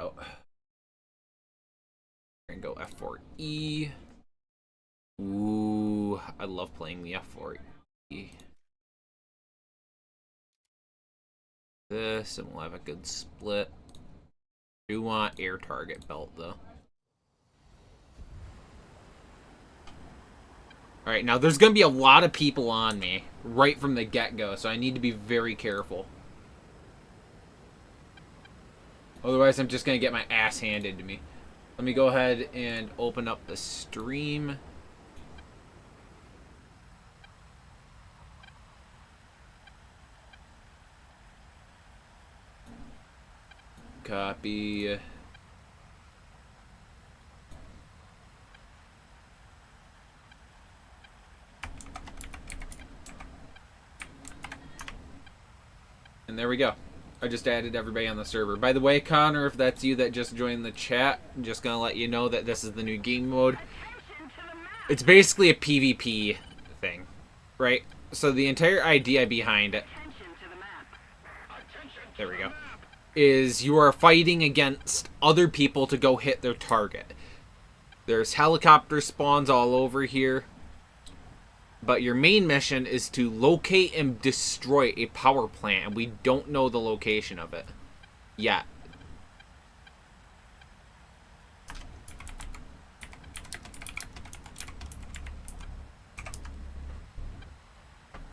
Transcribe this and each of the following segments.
out. And go F4E. Ooh, I love playing the F4E. This, and we'll have a good split. Do want air target belt though. Alright, now there's going to be a lot of people on me right from the get-go, so I need to be very careful. Otherwise, I'm just going to get my ass handed to me. Let me go ahead and open up the stream. Copy. And there we go. I just added everybody on the server. By the way, Connor, if that's you that just joined the chat, I'm just going to let you know that this is the new game mode. It's basically a PvP thing, right? So the entire idea behind it, there we go, is you are fighting against other people to go hit their target. There's helicopter spawns all over here. But your main mission is to locate and destroy a power plant, and we don't know the location of it yet.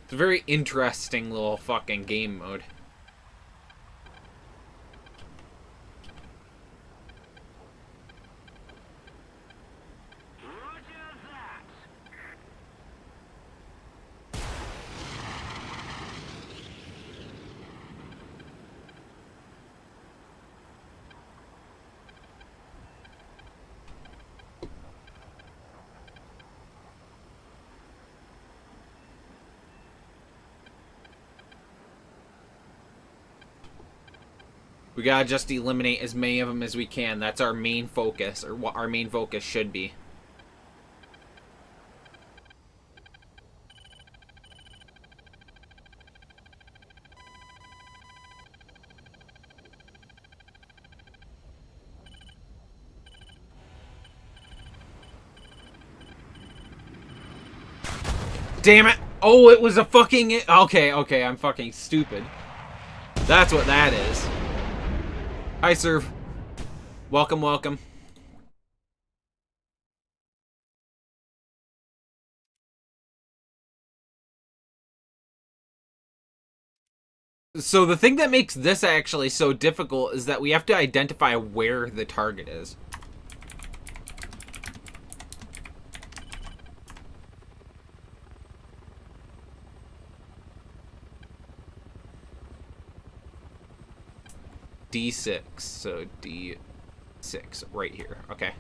It's a very interesting little fucking game mode. We gotta just eliminate as many of them as we can. That's our main focus, or what our main focus should be. Damn it! Oh, it was a fucking... Okay, I'm fucking stupid. That's what that is. Hi, Serve. Welcome, welcome. So the thing that makes this actually so difficult is that we have to identify where the target is. D6, so D6 right here. Okay.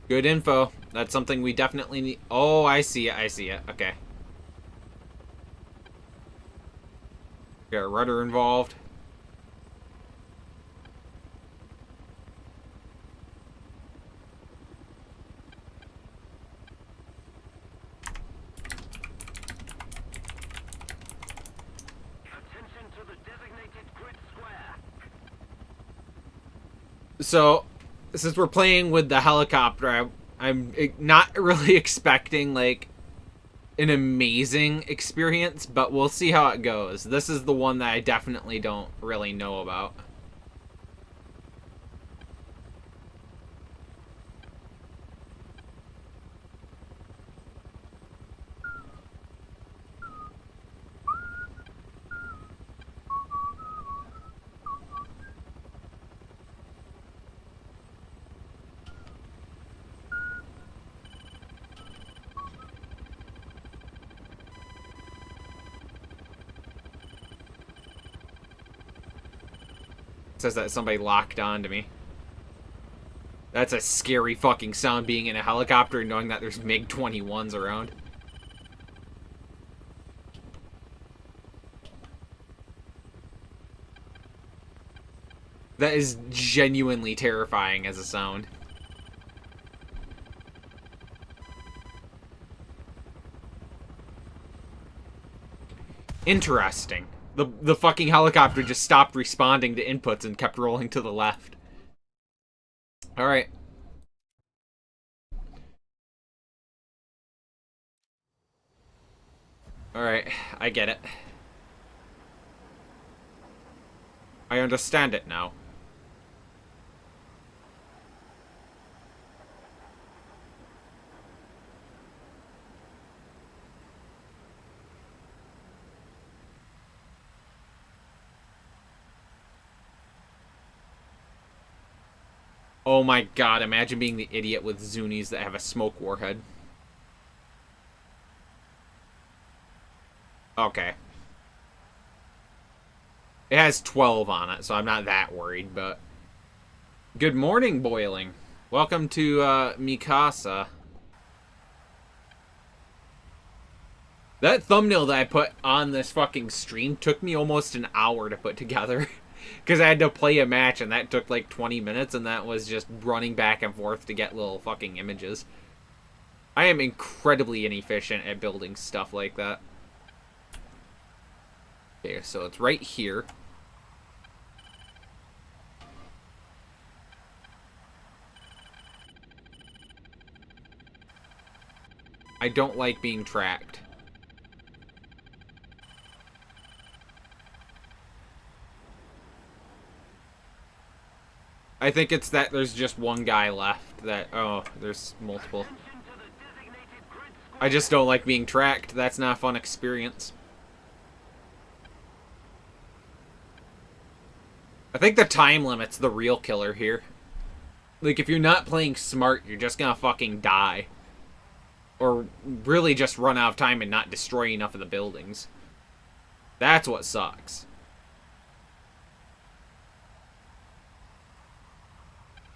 Good info. That's something we definitely need. Oh, I see it. Okay. Got a rudder involved. So, since we're playing with the helicopter, I'm not really expecting, like, an amazing experience, but we'll see how it goes. This is the one that I definitely don't really know about. Says that somebody locked on to me. That's a scary fucking sound, being in a helicopter and knowing that there's MiG-21s around. That is genuinely terrifying as a sound. Interesting. The fucking helicopter just stopped responding to inputs and kept rolling to the left. Alright. Alright, I get it. I understand it now. Oh my god, imagine being the idiot with Zunis that have a smoke warhead. Okay. It has 12 on it, so I'm not that worried, but... Good morning, Boiling. Welcome to, Mikasa. That thumbnail that I put on this fucking stream took me almost an hour to put together. Because I had to play a match, and that took like 20 minutes, and that was just running back and forth to get little fucking images. I am incredibly inefficient at building stuff like that. Okay, so it's right here. I don't like being tracked. I think it's that there's just one guy left that... Oh, there's multiple. I just don't like being tracked. That's not a fun experience. I think the time limit's the real killer here. Like, if you're not playing smart, you're just gonna fucking die. Or really just run out of time and not destroy enough of the buildings. That's what sucks.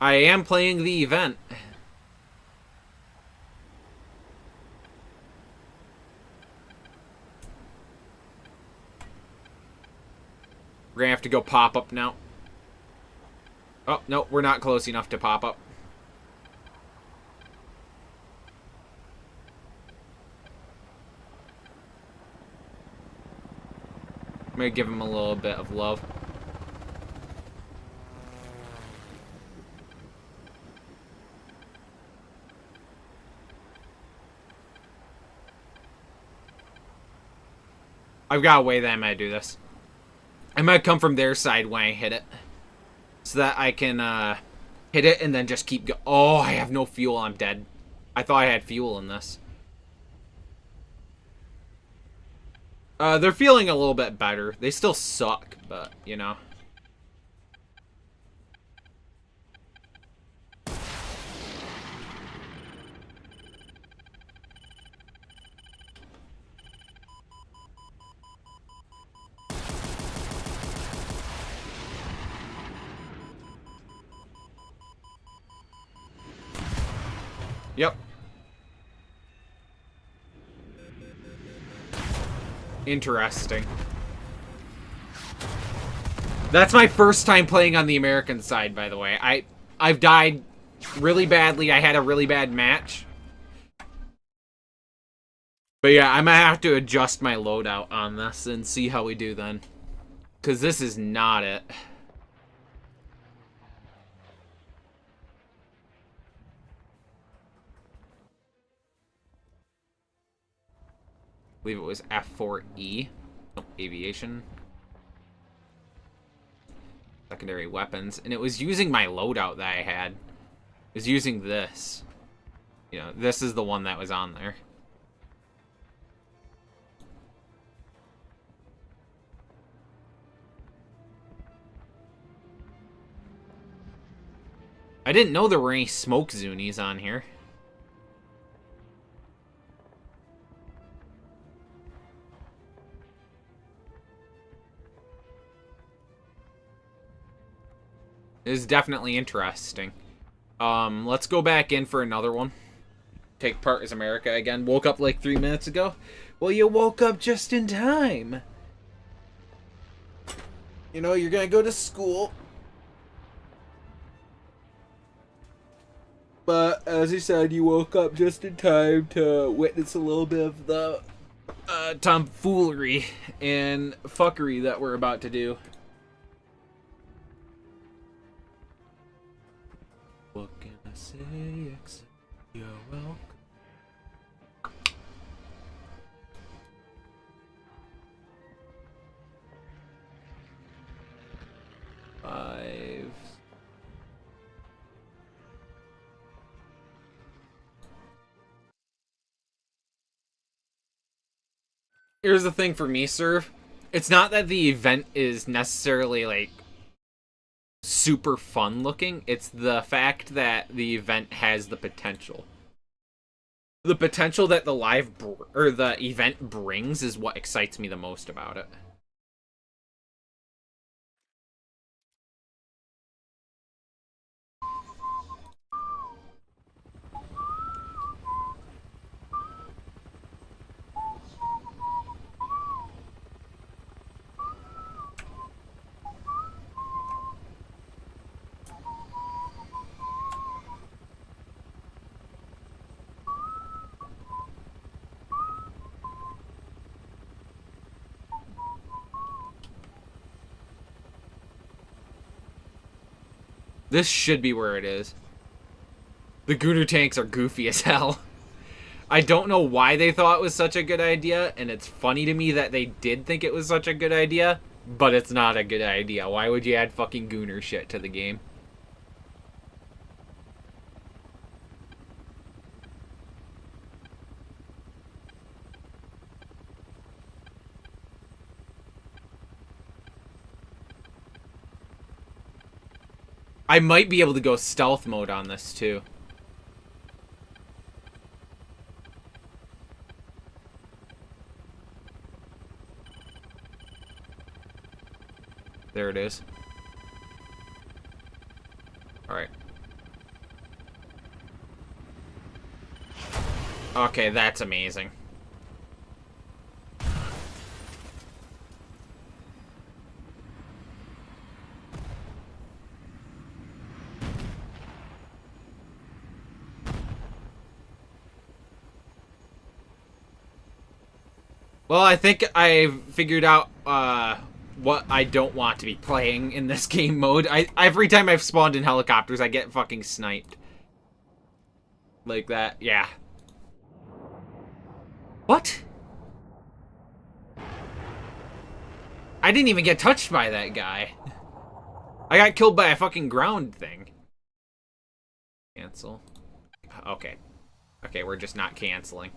I am playing the event. We're gonna have to go pop up now. Oh, no, we're not close enough to pop up. I'm gonna give him a little bit of love. I've got a way that I might do this. I might come from their side when I hit it. So that I can hit it and then just keep go- Oh, I have no fuel. I'm dead. I thought I had fuel in this. They're feeling a little bit better. They still suck, but, you know. Yep. Interesting. That's my first time playing on the American side, by the way. I've died really badly. I had a really bad match. But yeah, I might have to adjust my loadout on this and see how we do then. Because this is not it. I believe it was F4E. Oh, aviation. Secondary weapons. And it was using my loadout that I had. It was using this. You know, this is the one that was on there. I didn't know there were any smoke Zunis on here. It is definitely interesting. Let's go back in for another one. Take part as America again. Woke up like 3 minutes ago. Well, you woke up just in time. You know, you're gonna go to school. But, as you said, you woke up just in time to witness a little bit of the tomfoolery and fuckery that we're about to do. What can I say except you're welcome? Five. Here's the thing for me, Serve. It's not that the event is necessarily, like, super fun looking. It's the fact that the event has the potential. The potential that the the event brings is what excites me the most about it. This should be where it is. The Gooner tanks are goofy as hell. I don't know why they thought it was such a good idea, and it's funny to me that they did think it was such a good idea, but it's not a good idea. Why would you add fucking Gooner shit to the game? I might be able to go stealth mode on this, too. There it is. Alright. Okay, that's amazing. Well, I think I figured out what I don't want to be playing in this game mode. Every time I've spawned in helicopters, I get fucking sniped. Like that, yeah. What? I didn't even get touched by that guy. I got killed by a fucking ground thing. Cancel. Okay. Okay, we're just not canceling.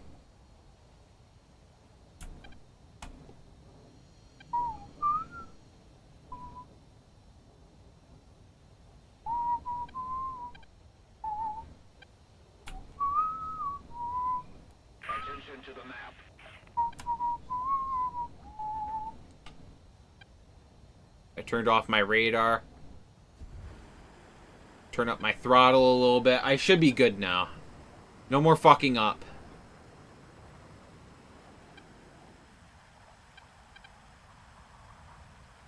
To the map. I turned off my radar. Turn up my throttle a little bit. I should be good now. No more fucking up.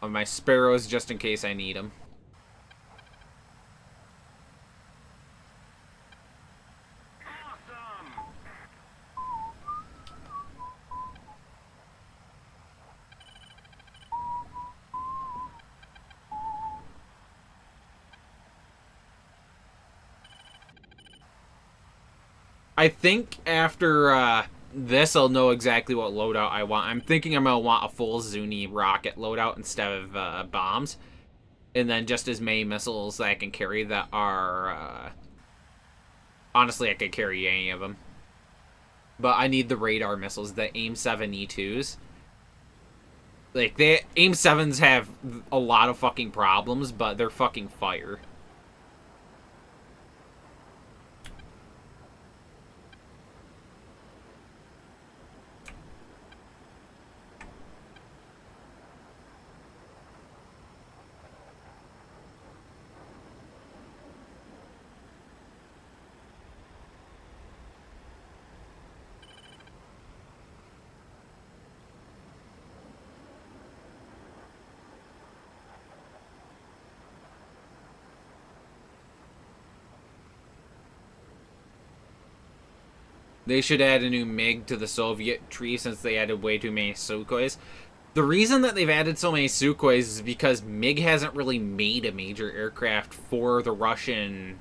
On my sparrows just in case I need them. I think after this, I'll know exactly what loadout I want. I'm thinking I'm going to want a full Zuni rocket loadout instead of bombs. And then just as many missiles that I can carry that are... honestly, I could carry any of them. But I need the radar missiles, the AIM-7 E2s. Like, the AIM-7s have a lot of fucking problems, but they're fucking fire. They should add a new MiG to the Soviet tree since they added way too many Sukhois. The reason that they've added so many Sukhois is because MiG hasn't really made a major aircraft for the Russian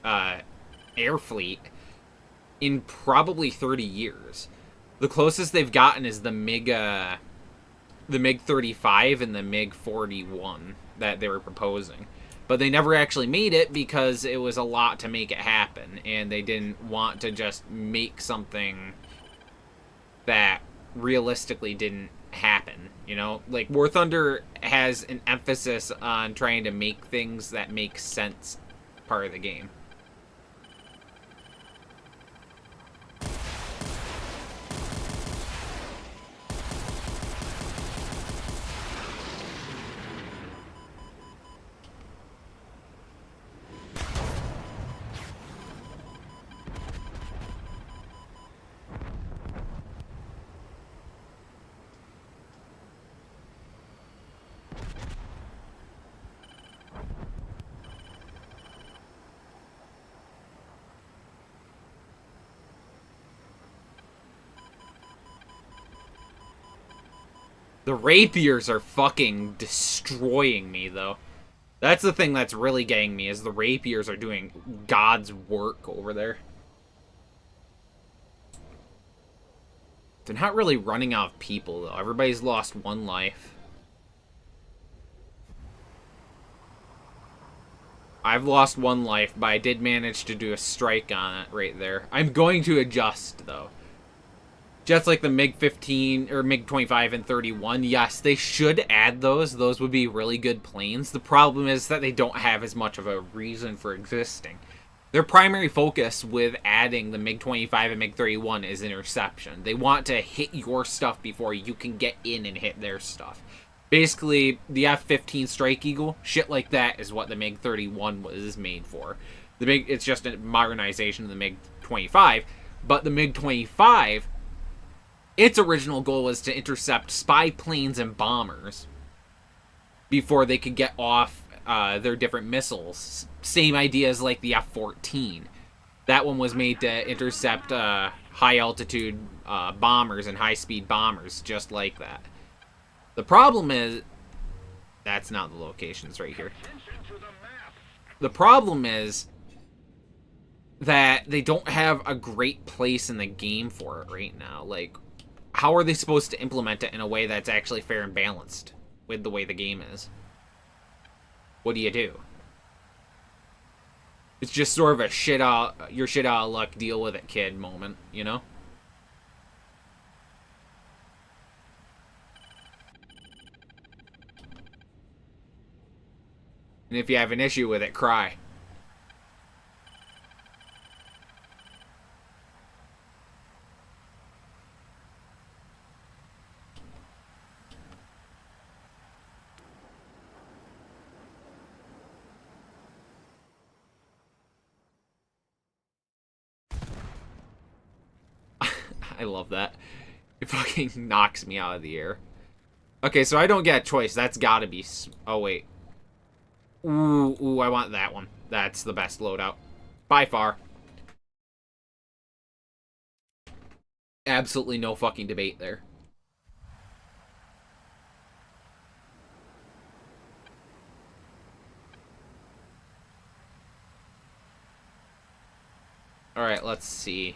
air fleet in probably 30 years. The closest they've gotten is the MiG 35 and the MiG 41 that they were proposing. But they never actually made it because it was a lot to make it happen, and they didn't want to just make something that realistically didn't happen, you know? Like, War Thunder has an emphasis on trying to make things that make sense part of the game. The rapiers are fucking destroying me, though. That's the thing that's really getting me, is the rapiers are doing God's work over there. They're not really running out of people, though. Everybody's lost one life. I've lost one life, but I did manage to do a strike on it right there. I'm going to adjust, though. Jets like the MiG-15 or MiG-25 and 31, yes, they should add those. Those would be really good planes. The problem is that they don't have as much of a reason for existing. Their primary focus with adding the MiG-25 and MiG-31 is interception. They want to hit your stuff before you can get in and hit their stuff. Basically, the F-15 Strike Eagle, shit like that is what the MiG-31 was made for. It's just a modernization of the MiG-25, but the MiG-25... its original goal was to intercept spy planes and bombers before they could get off their different missiles. Same idea as like the F-14. That one was made to intercept high-altitude bombers and high-speed bombers, just like that. The problem is... that's not the locations right here. The problem is that they don't have a great place in the game for it right now. Like, how are they supposed to implement it in a way that's actually fair and balanced with the way the game is? What do you do? It's just sort of a you're shit out of luck, deal with it, kid moment, you know? And if you have an issue with it, cry. I love that. It fucking knocks me out of the air. Okay, so I don't get a choice. That's gotta be... oh, wait. Ooh, I want that one. That's the best loadout. By far. Absolutely no fucking debate there. Alright, let's see.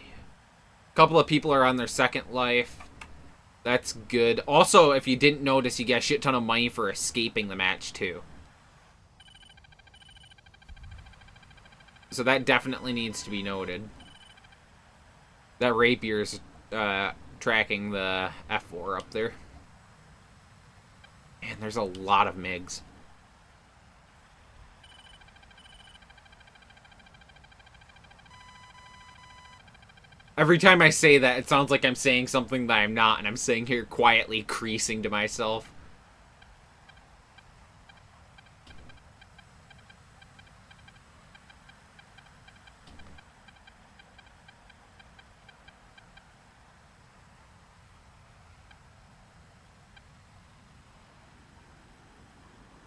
A couple of people are on their second life. That's good. Also, if you didn't notice, you get a shit ton of money for escaping the match, too. So that definitely needs to be noted. That rapier's tracking the F4 up there. Man, there's a lot of MiGs. Every time I say that, it sounds like I'm saying something that I'm not, and I'm sitting here quietly creasing to myself.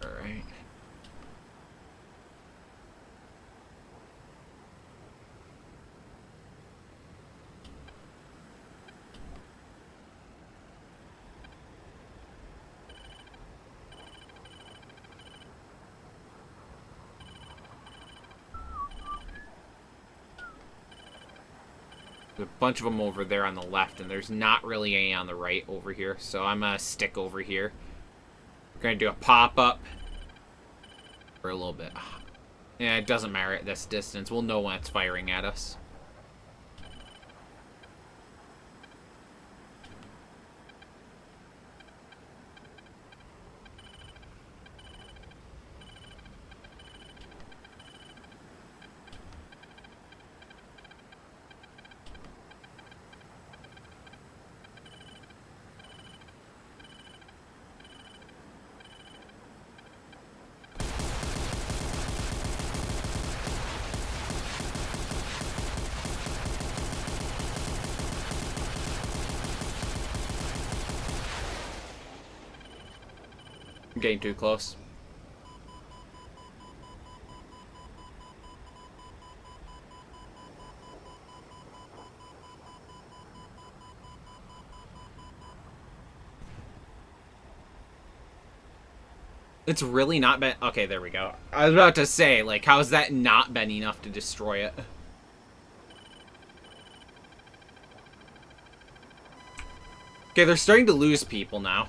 Alright. There's a bunch of them over there on the left, and there's not really any on the right over here. So I'm going to stick over here. We're going to do a pop-up for a little bit. Yeah, it doesn't matter at this distance. We'll know when it's firing at us. I'm getting too close. It's really not been... Okay, there we go. I was about to say, like, how's that not been enough to destroy it? Okay, they're starting to lose people now.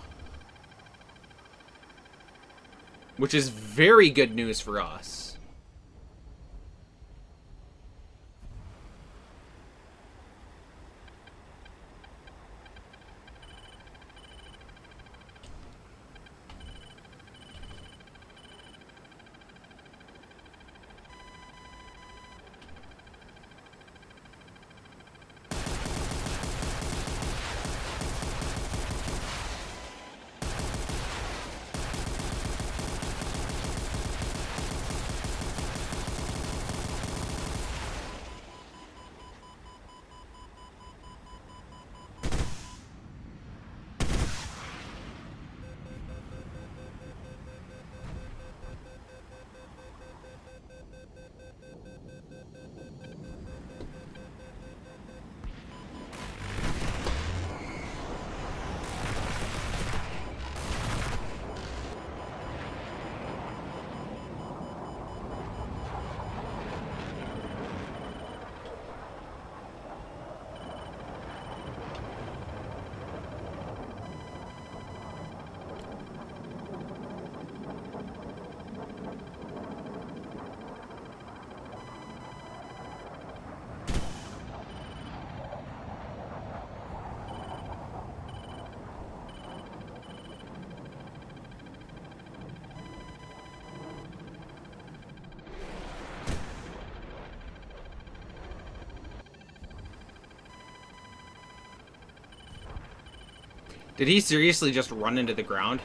Which is very good news for us. Did he seriously just run into the ground?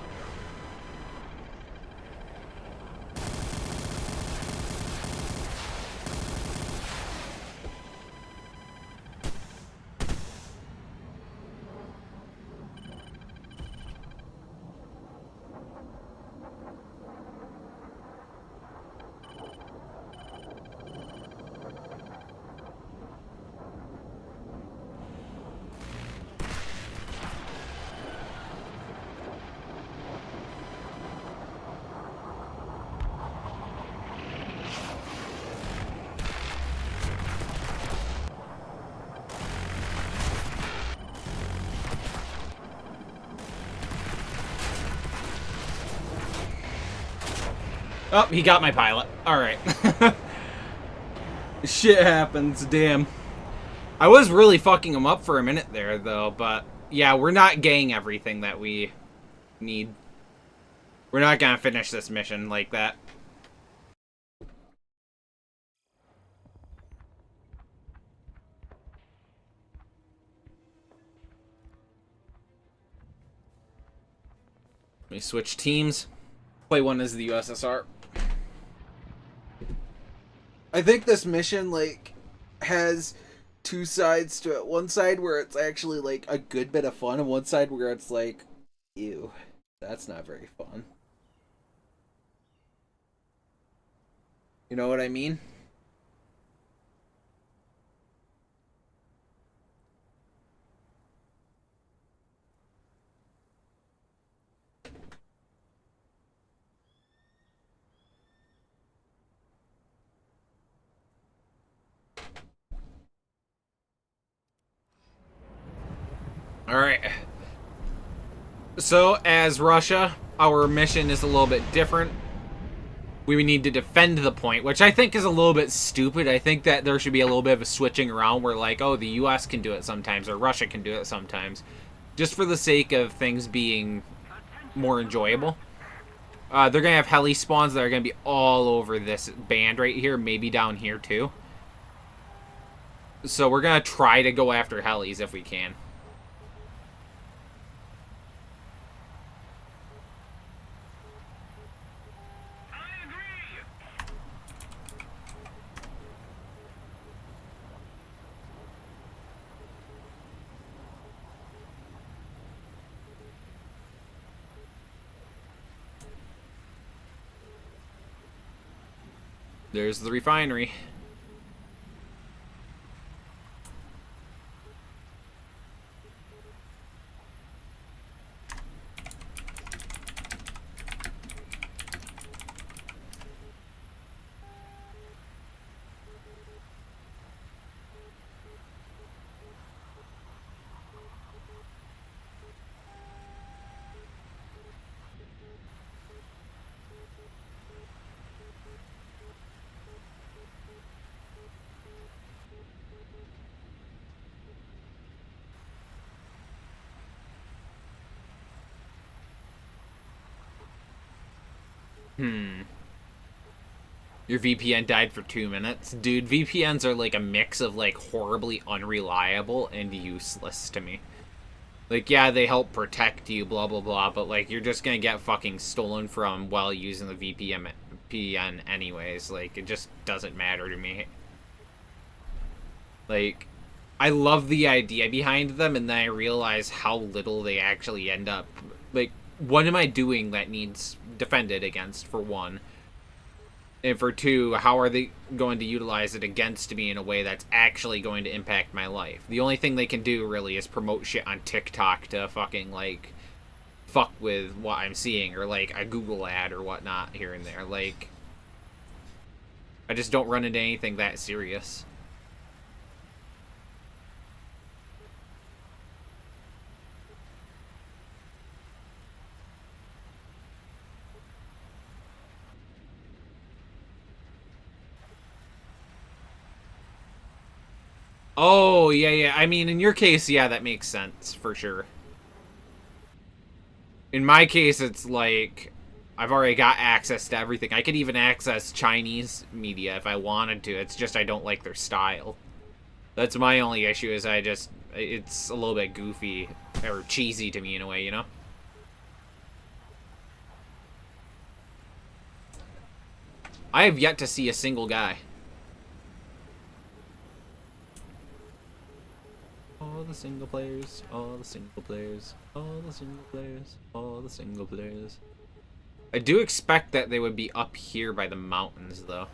Oh, he got my pilot. Alright. Shit happens, damn. I was really fucking him up for a minute there, though, but... Yeah, we're not getting everything that we need. We're not gonna finish this mission like that. Let me switch teams. Play one as the USSR. I think this mission, like, has two sides to it. One side where it's actually, like, a good bit of fun, and one side where it's like, ew, that's not very fun. You know what I mean? Alright. So, as Russia, our mission is a little bit different. We need to defend the point, which I think is a little bit stupid. I think that there should be a little bit of a switching around where, like, oh, the US can do it sometimes, or Russia can do it sometimes. Just for the sake of things being more enjoyable. They're going to have heli spawns that are going to be all over this band right here, maybe down here too. So we're going to try to go after helis if we can. There's the refinery. Your VPN died for 2 minutes. Dude, VPNs are like a mix of like horribly unreliable and useless to me. Like, yeah, they help protect you, blah, blah, blah, but like, you're just gonna get fucking stolen from while using the VPN anyways. Like, it just doesn't matter to me. Like, I love the idea behind them, and then I realize how little they actually end up. Like, what am I doing that needs defended against, for one? And for two, how are they going to utilize it against me in a way that's actually going to impact my life? The only thing they can do, really, is promote shit on TikTok to fucking, like, fuck with what I'm seeing, or, like, a Google ad or whatnot here and there. Like, I just don't run into anything that serious. Oh, yeah, yeah. I mean, in your case, yeah, that makes sense, for sure. In my case, it's like, I've already got access to everything. I could even access Chinese media if I wanted to. It's just I don't like their style. That's my only issue, is it's a little bit goofy, or cheesy to me in a way, you know? I have yet to see a single guy. All the single players, all the single players, all the single players, all the single players. I do expect that they would be up here by the mountains, though.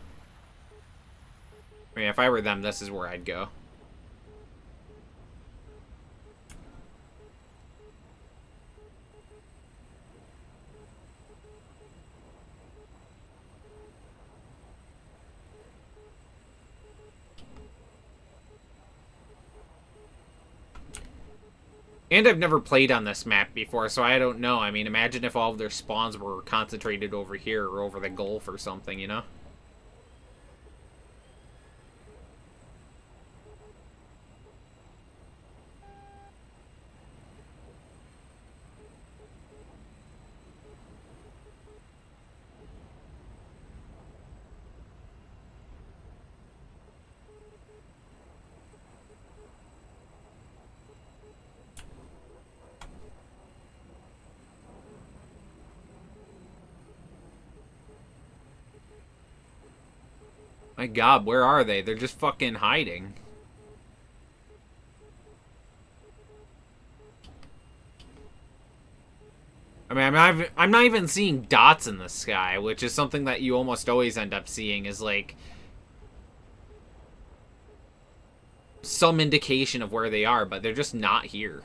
I mean, if I were them, this is where I'd go. And I've never played on this map before, so I don't know. I mean, imagine if all of their spawns were concentrated over here or over the Gulf or something, you know? My god, where are they? They're just fucking hiding. I mean, I'm not even seeing dots in the sky, which is something that you almost always end up seeing, is like some indication of where they are, but they're just not here.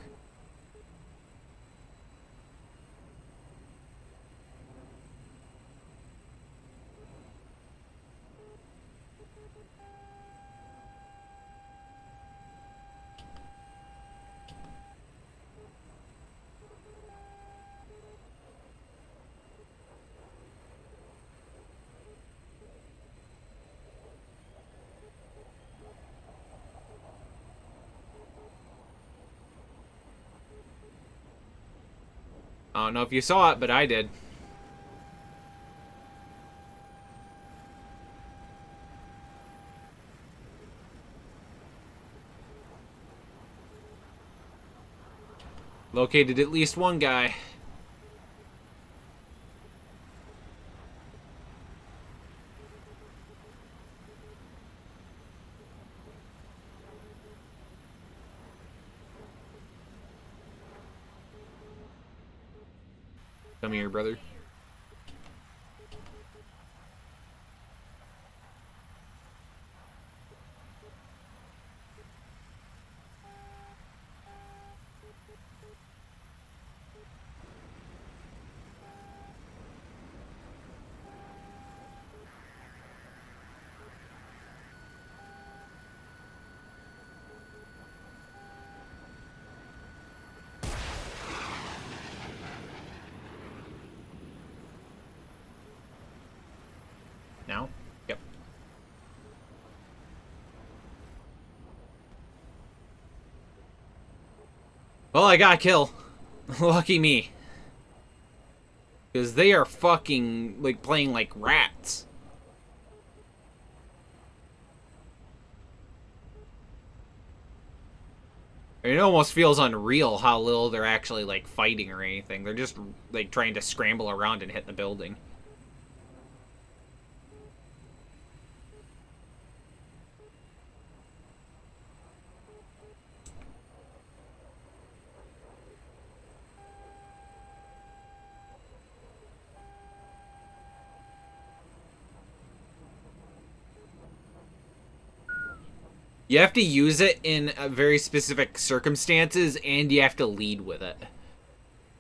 I don't know if you saw it, but I did. Located at least one guy. Come here, brother. Now? Yep. Well, I got a kill. Lucky me. Because they are fucking, like, playing like rats. It almost feels unreal how little they're actually, like, fighting or anything. They're just, like, trying to scramble around and hit the building. You have to use it in very specific circumstances, and you have to lead with it.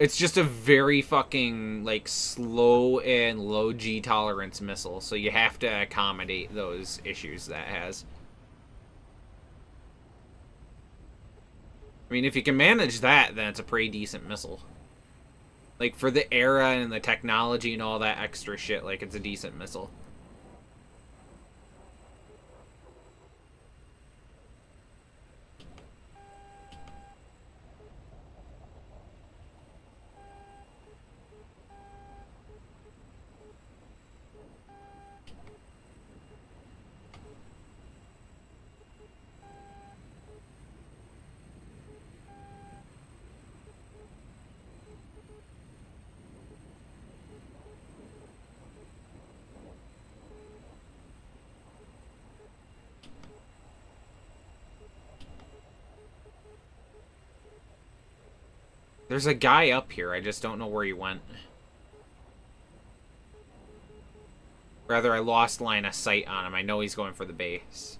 It's just a very fucking, like, slow and low G tolerance missile, so you have to accommodate those issues that has. I mean, if you can manage that, then it's a pretty decent missile. Like, for the era and the technology and all that extra shit, like, it's a decent missile. There's a guy up here, I just don't know where he went. Rather, I lost line of sight on him. I know he's going for the base.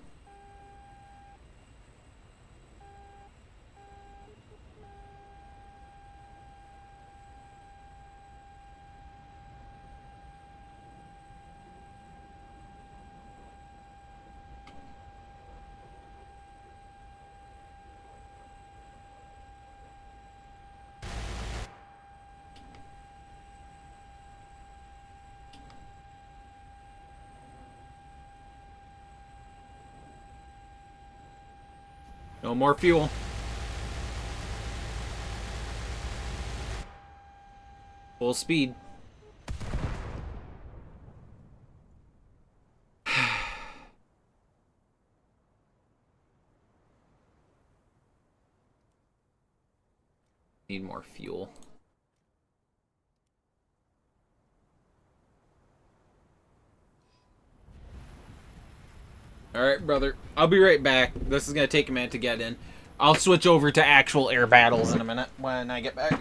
No more fuel. Full speed. Need more fuel. Alright, brother. I'll be right back. This is going to take a minute to get in. I'll switch over to actual air battles in a minute when I get back.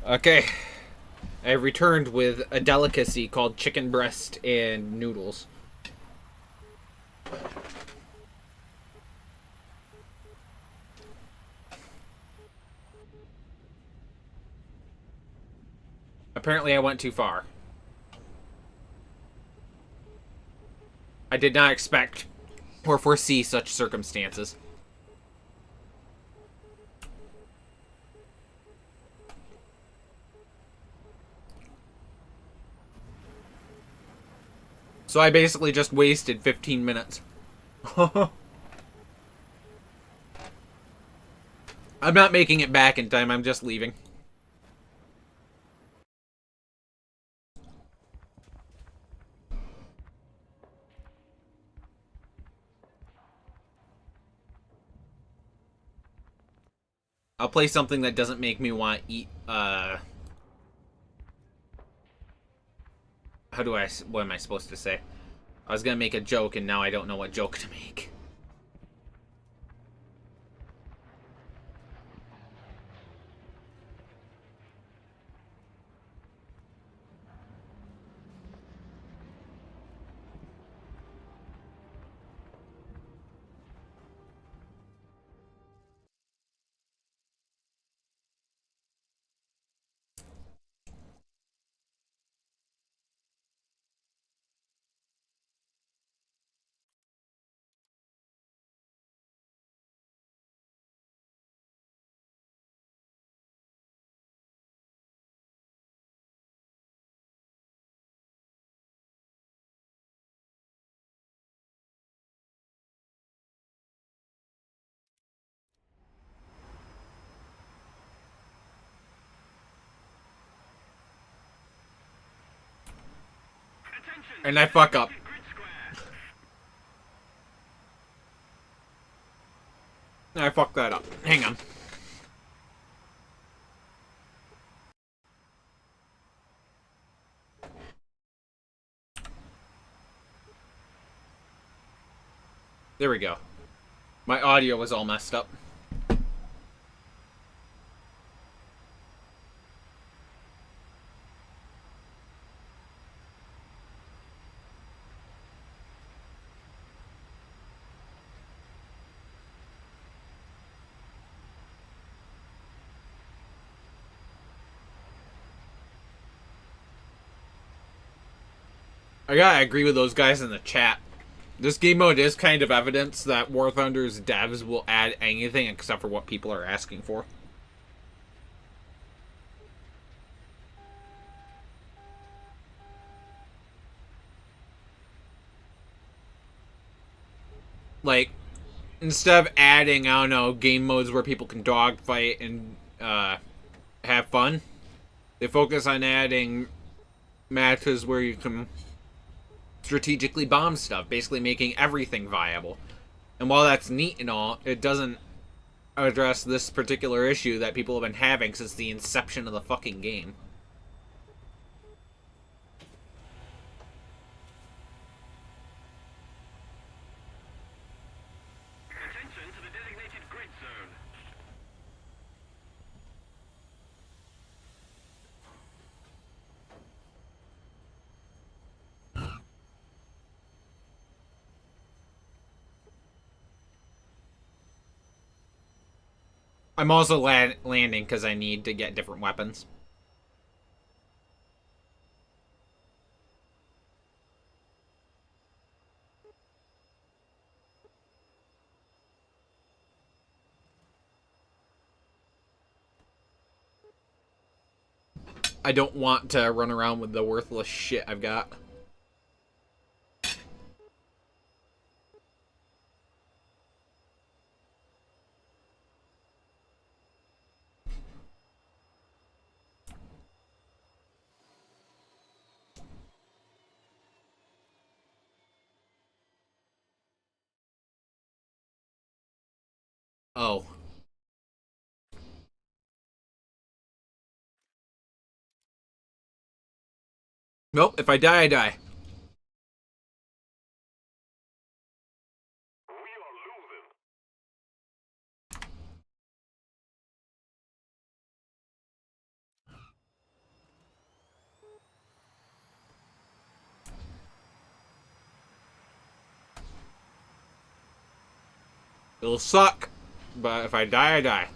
Okay. I returned with a delicacy called chicken breast and noodles. Apparently I went too far. I did not expect or foresee such circumstances. So I basically just wasted 15 minutes. I'm not making it back in time, I'm just leaving. I'll play something that doesn't make me want to eat, what am I supposed to say? I was gonna make a joke and now I don't know what joke to make. And I fuck up. I fucked that up. Hang on. There we go. My audio was all messed up. I gotta agree with those guys in the chat. This game mode is kind of evidence that War Thunder's devs will add anything except for what people are asking for. Like, instead of adding, I don't know, game modes where people can dogfight and have fun, they focus on adding matches where you can strategically bomb stuff, basically making everything viable. And while that's neat and all, it doesn't address this particular issue that people have been having since the inception of the fucking game. Attention to the designated grid zone. I'm also landing because I need to get different weapons. I don't want to run around with the worthless shit I've got. Oh. Nope, if I die, I die. We are losing. It'll suck, but if I die, I die.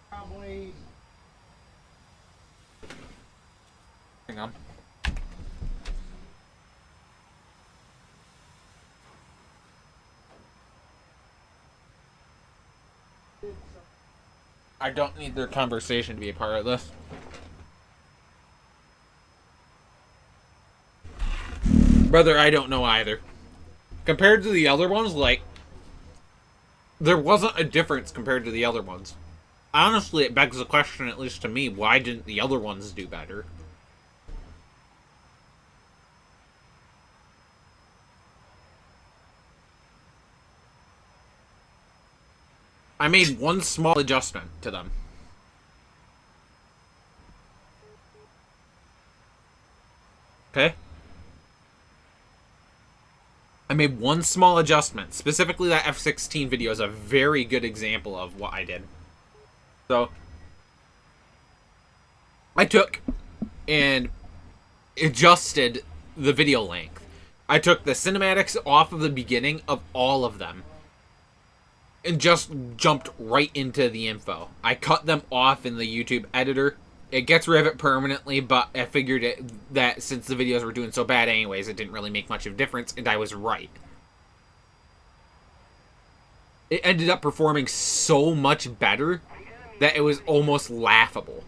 Probably. Hang on. I don't need their conversation to be a part of this. Brother, I don't know either. Compared to the other ones, like, there wasn't a difference compared to the other ones. Honestly, it begs the question, at least to me, why didn't the other ones do better? I made one small adjustment to them. Okay? I made one small adjustment. Specifically, that F-16 video is a very good example of what I did. So, I took and adjusted the video length. I took the cinematics off of the beginning of all of them and just jumped right into the info. I cut them off in the YouTube editor. It gets rid of it permanently, but I figured that since the videos were doing so bad anyways, it didn't really make much of a difference, and I was right. It ended up performing so much better that it was almost laughable.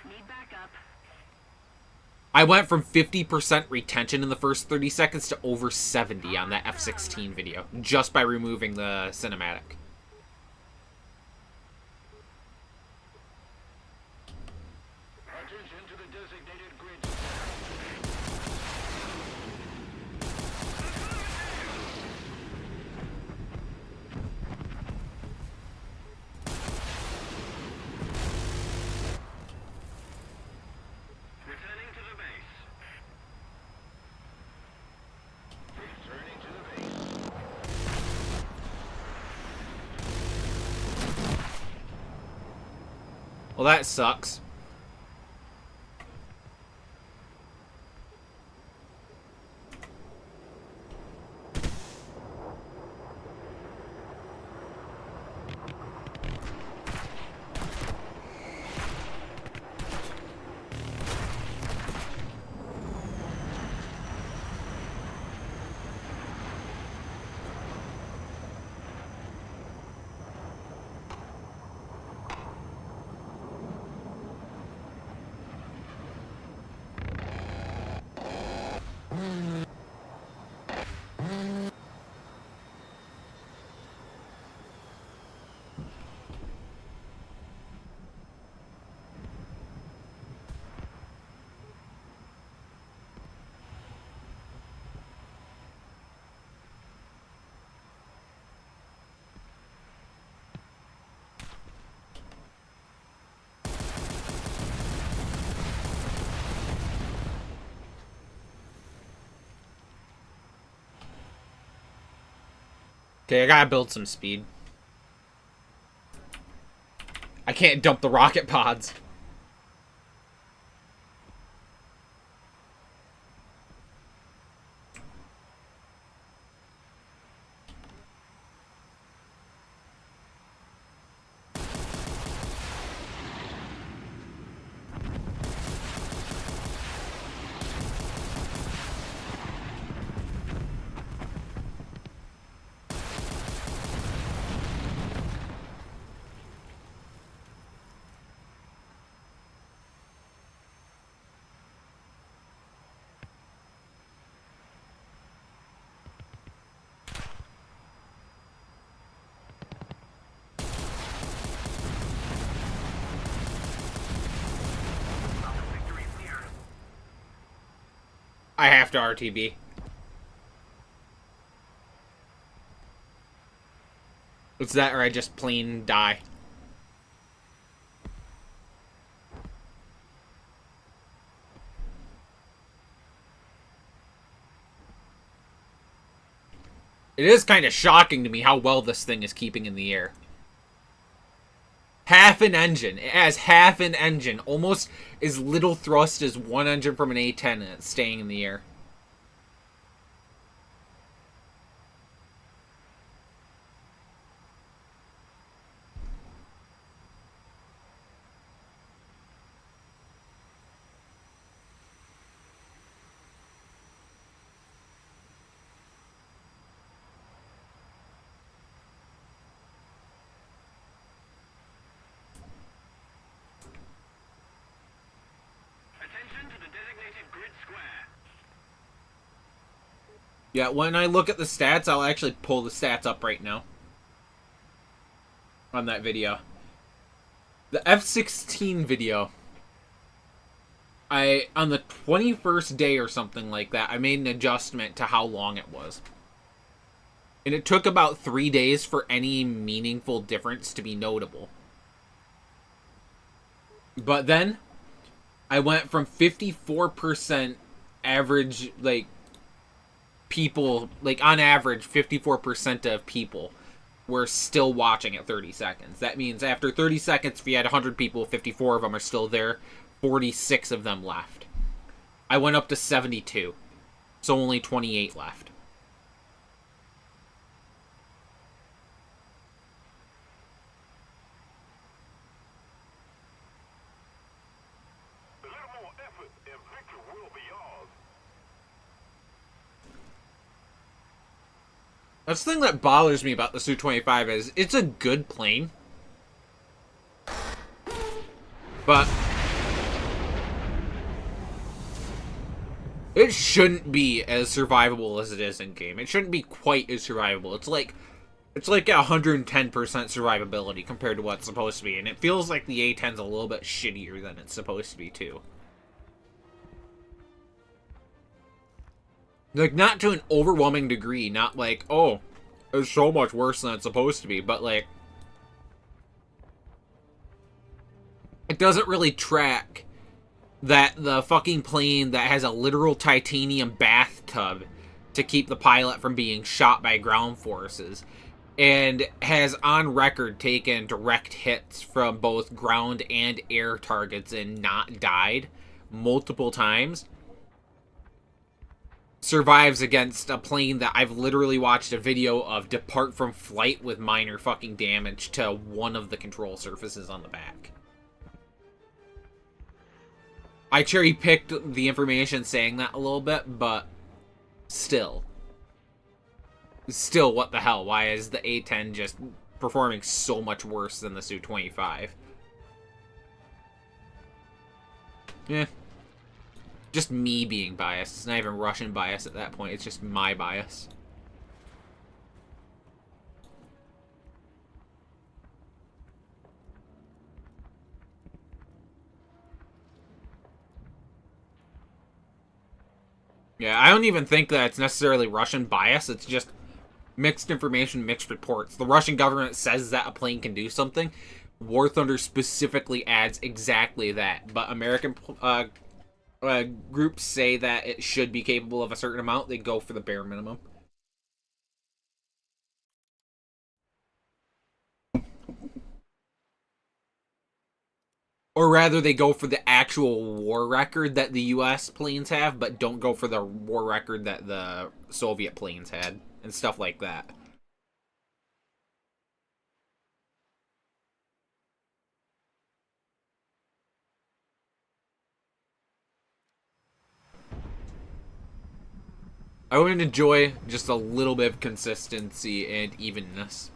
Need backup. I went from 50% retention in the first 30 seconds to over 70 on that F-16 video, just by removing the cinematic. Attention to the designated grid. Returning to the base. Returning to the base. Well, that sucks. Okay, I gotta build some speed. I can't dump the rocket pods. I have to RTB. It's that or I just plain die. It is kind of shocking to me how well this thing is keeping in the air. Half an engine. It has half an engine. Almost as little thrust as one engine from an A10 and it's staying in the air. Attention to the designated grid square. Yeah, when I look at the stats, I'll actually pull the stats up right now. On that video. The F-16 video. On the 21st day or something like that, I made an adjustment to how long it was. And it took about 3 days for any meaningful difference to be notable. But then, I went from 54% average, like, people, like, on average, 54% of people were still watching at 30 seconds. That means after 30 seconds, if you had 100 people, 54 of them are still there, 46 of them left. I went up to 72, so only 28 left. A little more effort and victory will be yours. That's the thing that bothers me about the Su-25 is it's a good plane. But it shouldn't be as survivable as it is in game. It shouldn't be quite as survivable. It's like 110% survivability compared to what it's supposed to be, and it feels like the A-10's a little bit shittier than it's supposed to be too. Like, not to an overwhelming degree, not like, oh, it's so much worse than it's supposed to be, but like, it doesn't really track that the fucking plane that has a literal titanium bathtub to keep the pilot from being shot by ground forces and has on record taken direct hits from both ground and air targets and not died multiple times, survives against a plane that I've literally watched a video of depart from flight with minor fucking damage to one of the control surfaces on the back. I cherry-picked the information saying that a little bit, but still. Still, what the hell? Why is the A-10 just performing so much worse than the Su-25? Yeah. Just me being biased. It's not even Russian bias at that point. It's just my bias. Yeah, I don't even think that it's necessarily Russian bias. It's just mixed information, mixed reports. The Russian government says that a plane can do something. War Thunder specifically adds exactly that. But American groups say that it should be capable of a certain amount. They go for the bare minimum. Or rather, they go for the actual war record that the U.S. planes have, but don't go for the war record that the Soviet planes had, and stuff like that. I would enjoy just a little bit of consistency and evenness.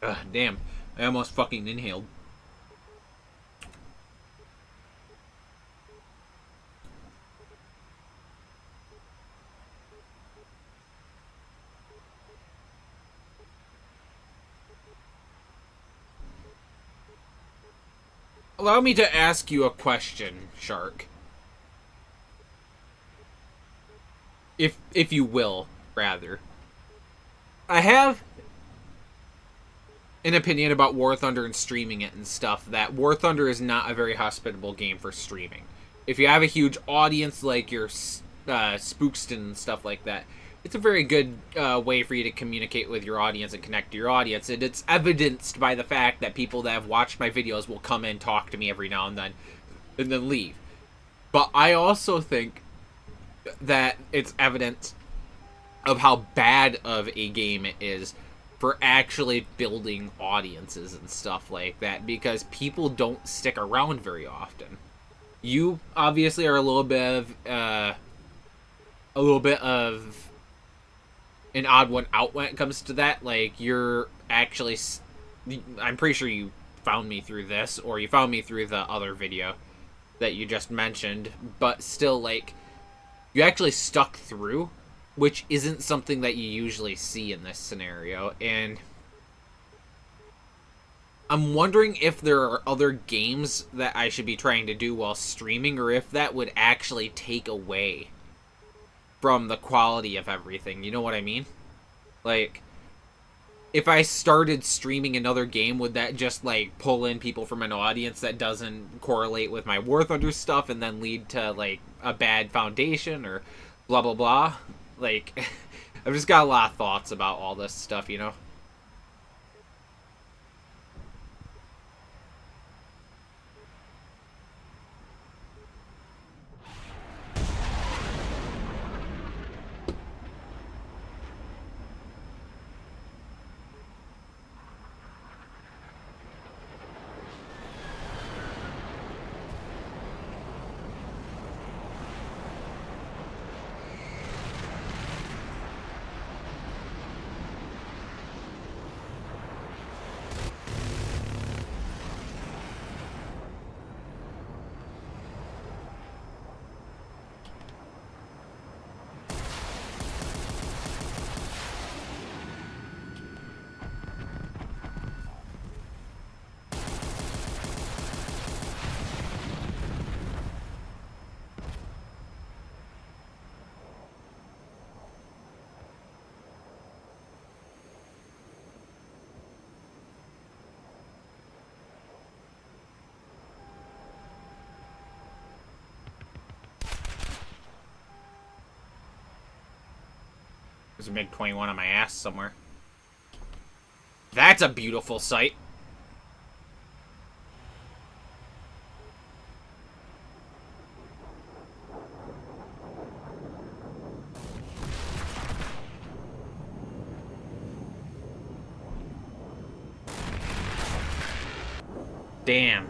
Ugh, damn. I almost fucking inhaled. Allow me to ask you a question, Shark. If you will, rather. I have an opinion about War Thunder and streaming it and stuff, that War Thunder is not a very hospitable game for streaming. If you have a huge audience like your Spookston and stuff like that, it's a very good way for you to communicate with your audience and connect to your audience. And it's evidenced by the fact that people that have watched my videos will come and talk to me every now and then leave. But I also think that it's evidence of how bad of a game it is for actually building audiences and stuff like that, because people don't stick around very often. You obviously are a little bit of an odd one out when it comes to that. Like, you're actually, I'm pretty sure you found me through this, or you found me through the other video that you just mentioned, but still, like, you actually stuck through, which isn't something that you usually see in this scenario. And I'm wondering if there are other games that I should be trying to do while streaming, or if that would actually take away from the quality of everything. You know what I mean? Like, if I started streaming another game, would that just, like, pull in people from an audience that doesn't correlate with my War Thunder stuff and then lead to, like, a bad foundation or blah blah blah? Like, I've just got a lot of thoughts about all this stuff, you know? There's a MiG-21 on my ass somewhere. That's a beautiful sight. Damn.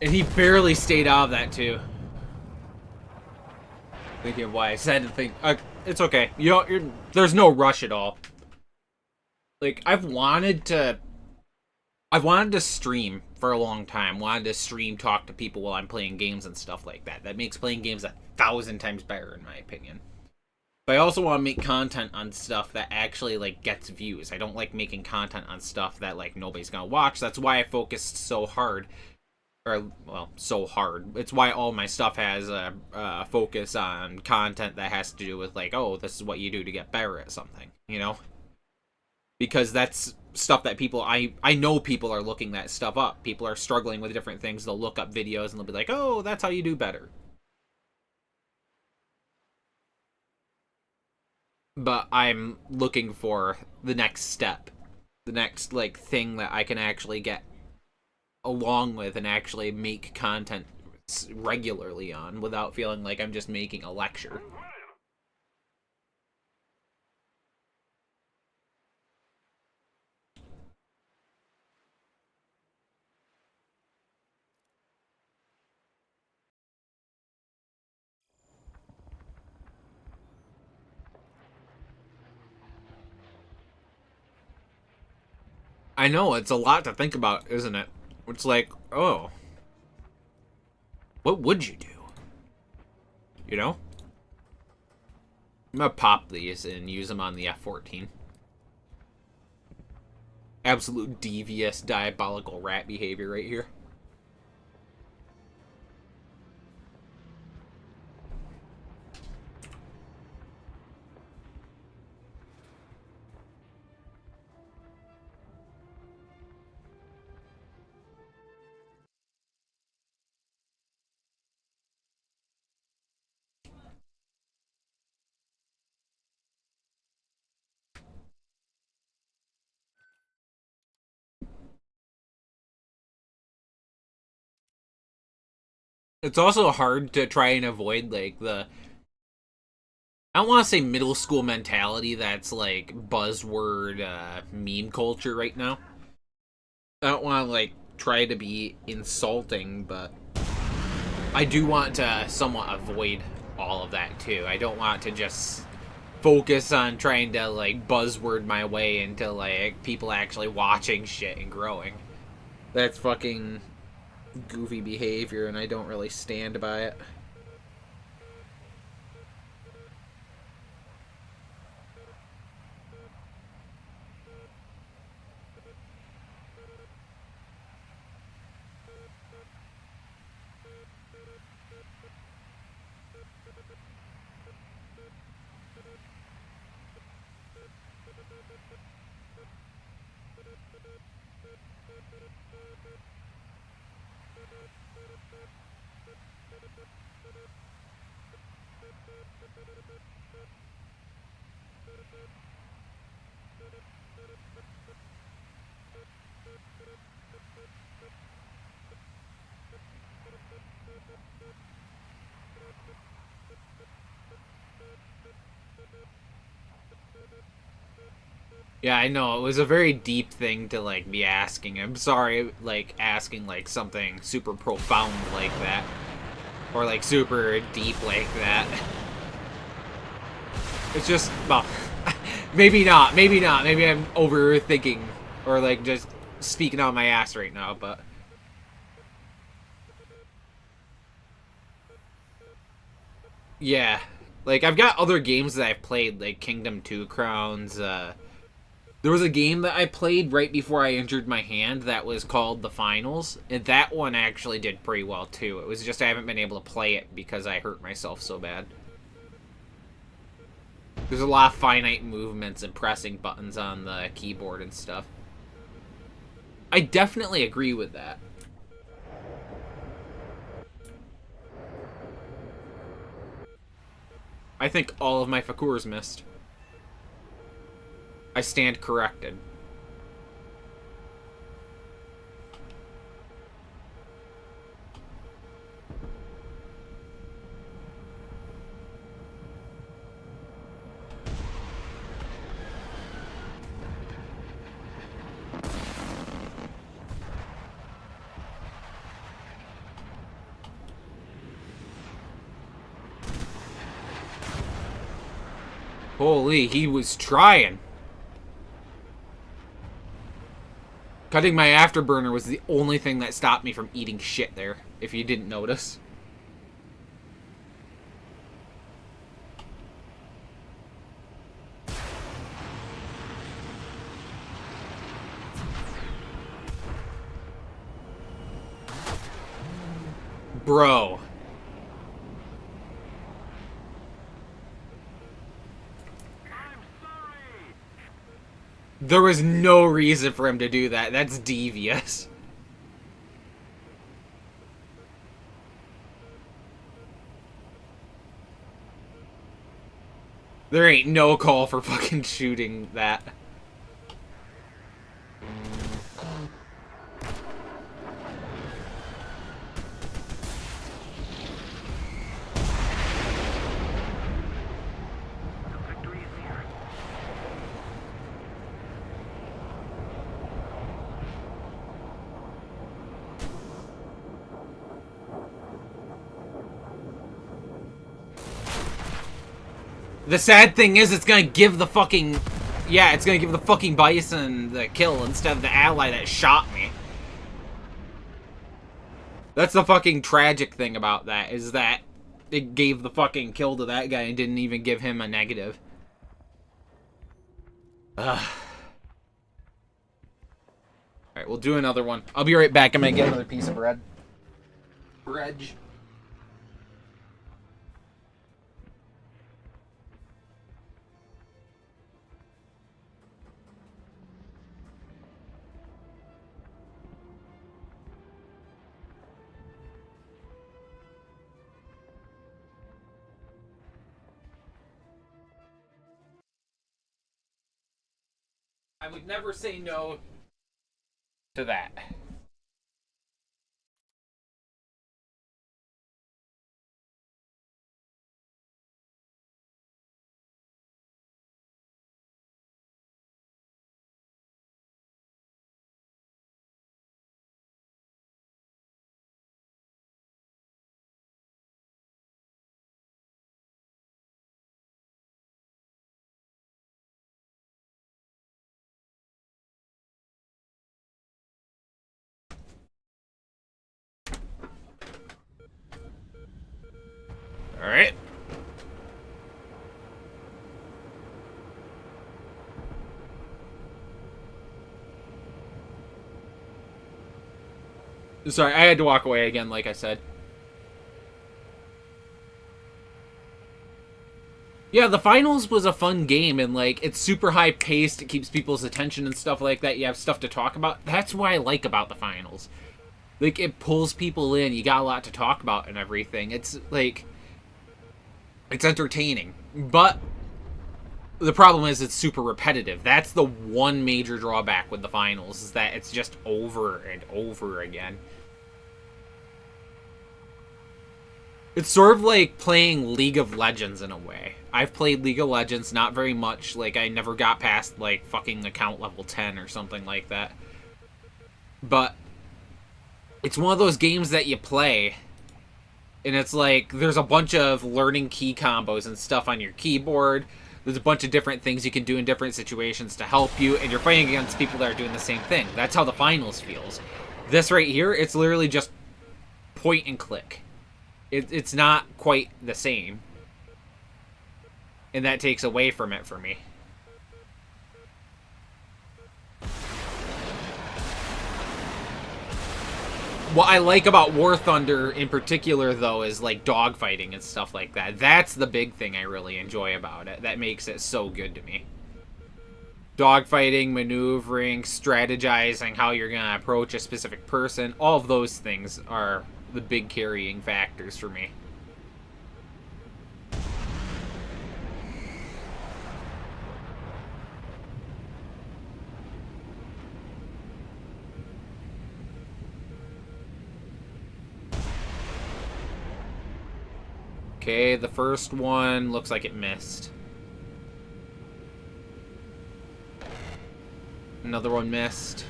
And he barely stayed out of that, too. Thinking of why I said to think. It's okay. There's no rush at all. Like, I've wanted to stream for a long time. Wanted to stream, talk to people while I'm playing games and stuff like that. That makes playing games 1,000 times better, in my opinion. But I also want to make content on stuff that actually, like, gets views. I don't like making content on stuff that, like, nobody's gonna watch. That's why I focused so hard. Or, well, so hard. It's why all my stuff has a focus on content that has to do with, like, oh, this is what you do to get better at something, you know? Because that's stuff that I know people are looking that stuff up. People are struggling with different things. They'll look up videos and they'll be like, oh, that's how you do better. But I'm looking for the next step. The next, like, thing that I can actually get along with and actually make content regularly on without feeling like I'm just making a lecture. I know, it's a lot to think about, isn't it? It's like, oh, what would you do? You know? I'm gonna pop these and use them on the F-14. Absolute devious, diabolical rat behavior right here. It's also hard to try and avoid, like, I don't want to say middle school mentality that's, like, buzzword meme culture right now. I don't want to, like, try to be insulting, but I do want to somewhat avoid all of that, too. I don't want to just focus on trying to, like, buzzword my way into, like, people actually watching shit and growing. That's fucking goofy behavior, and I don't really stand by it. Yeah, I know. It was a very deep thing to, like, be asking. I'm sorry, like, asking, like, something super profound like that. Or, like, super deep like that. It's just, well, maybe not. Maybe not. Maybe I'm overthinking. Or, like, just speaking out my ass right now, but... Yeah. Like, I've got other games that I've played, like Kingdom 2 Crowns, there was a game that I played right before I injured my hand that was called The Finals, and that one actually did pretty well too. It was just I haven't been able to play it because I hurt myself so bad. There's a lot of finite movements and pressing buttons on the keyboard and stuff. I definitely agree with that. I think all of my Fakurs missed. I stand corrected. Holy, he was trying. Cutting my afterburner was the only thing that stopped me from eating shit there, if you didn't notice. Bro. There was no reason for him to do that. That's devious. There ain't no call for fucking shooting that. The sad thing is, it's gonna give the fucking Yeah, it's gonna give the fucking bison the kill instead of the ally that shot me. That's the fucking tragic thing about that, is that it gave the fucking kill to that guy and didn't even give him a negative. Ugh. Alright, we'll do another one. I'll be right back. I'm gonna get another piece of bread. Bread. I would never say no to that. Alright. Sorry, I had to walk away again, like I said. Yeah, the finals was a fun game, and like it's super high paced. It keeps people's attention and stuff like that. You have stuff to talk about. That's what I like about the finals. Like it pulls people in. You got a lot to talk about and everything. It's like it's entertaining, but the problem is it's super repetitive. That's the one major drawback with the finals, is that it's just over and over again. It's sort of like playing League of Legends in a way. I've played League of Legends, not very much. Like, I never got past, like, fucking account level 10 or something like that. But it's one of those games that you play, and it's like, there's a bunch of learning key combos and stuff on your keyboard. There's a bunch of different things you can do in different situations to help you, and you're fighting against people that are doing the same thing. That's how the finals feels. This right here, it's literally just point and click. It's not quite the same. And that takes away from it for me. What I like about War Thunder in particular, though, is like dogfighting and stuff like that. That's the big thing I really enjoy about it. That makes it so good to me. Dogfighting, maneuvering, strategizing, how you're going to approach a specific person. All of those things are the big carrying factors for me. Okay, the first one looks like it missed. Another one missed.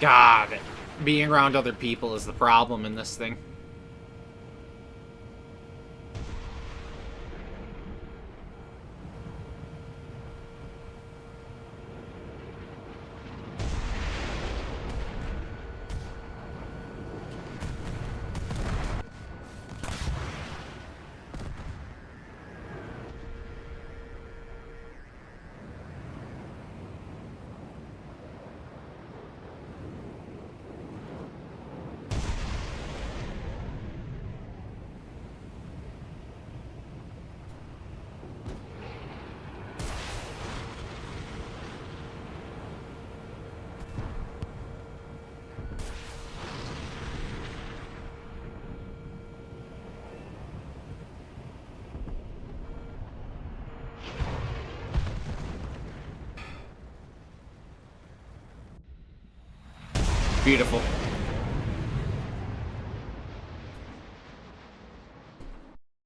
God, being around other people is the problem in this thing. beautiful.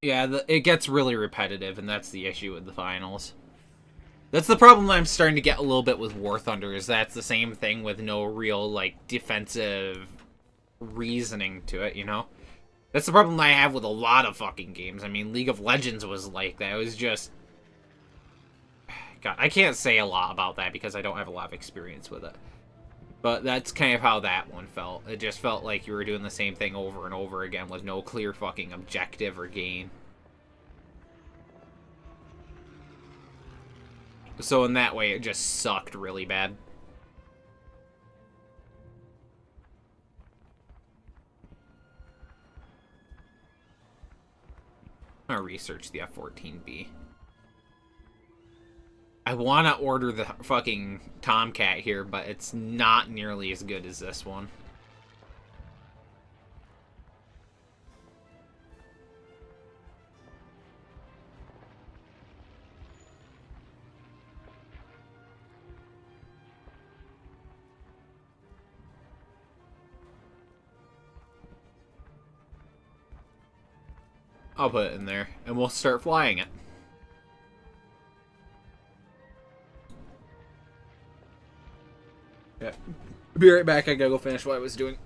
Yeah, it gets really repetitive, and that's the issue with the finals. That's the problem I'm starting to get a little bit with War Thunder, is that's the same thing with no real, like, defensive reasoning to it, you know? That's the problem I have with a lot of fucking games. I mean, League of Legends was like that. It was just... God, I can't say a lot about that because I don't have a lot of experience with it. But that's kind of how that one felt. It just felt like you were doing the same thing over and over again with no clear fucking objective or gain. So in that way, it just sucked really bad. I'm gonna research the F-14B. I want to order the fucking Tomcat here, but it's not nearly as good as this one. I'll put it in there, and we'll start flying it. Yeah. Be right back, I gotta go finish what I was doing.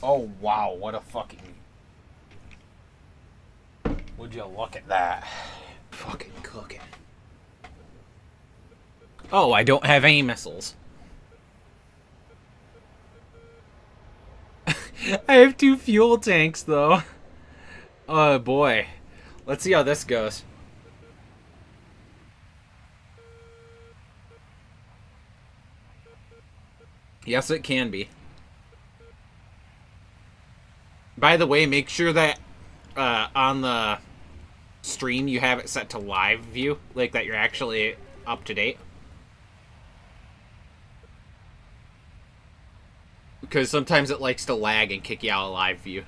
Oh, wow, what a fucking... Would you look at that? Fucking cooking. Oh, I don't have any missiles. I have 2 fuel tanks, though. Oh, boy. Let's see how this goes. Yes, it can be. By the way, make sure that on the stream you have it set to live view, like that you're actually up to date. Because sometimes it likes to lag and kick you out of live view.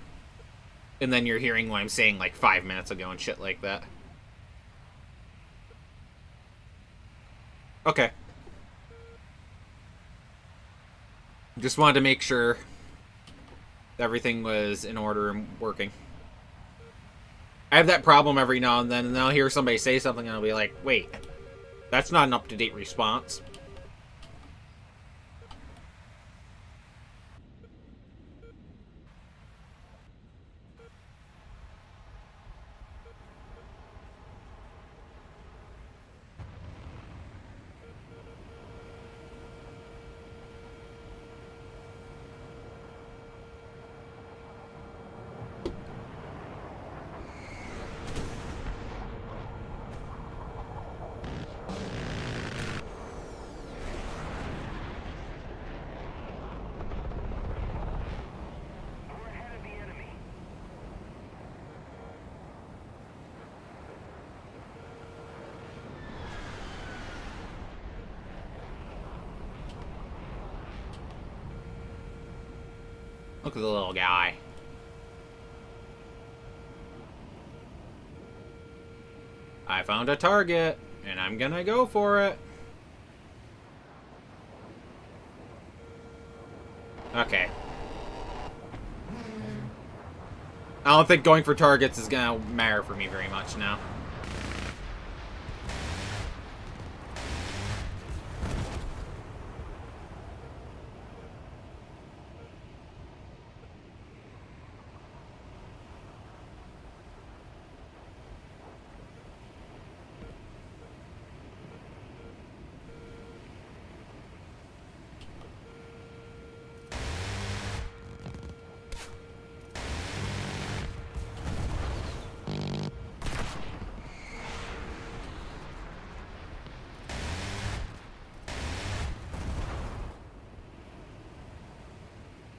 And then you're hearing what I'm saying like 5 minutes ago and shit like that. Okay. Just wanted to make sure everything was in order and working. I have that problem every now and then, and then I'll hear somebody say something and I'll be like, wait, that's not an up-to-date response. We're ahead of the enemy. Look at the little guy. I found a target, and I'm gonna go for it. Okay. I don't think going for targets is gonna matter for me very much now.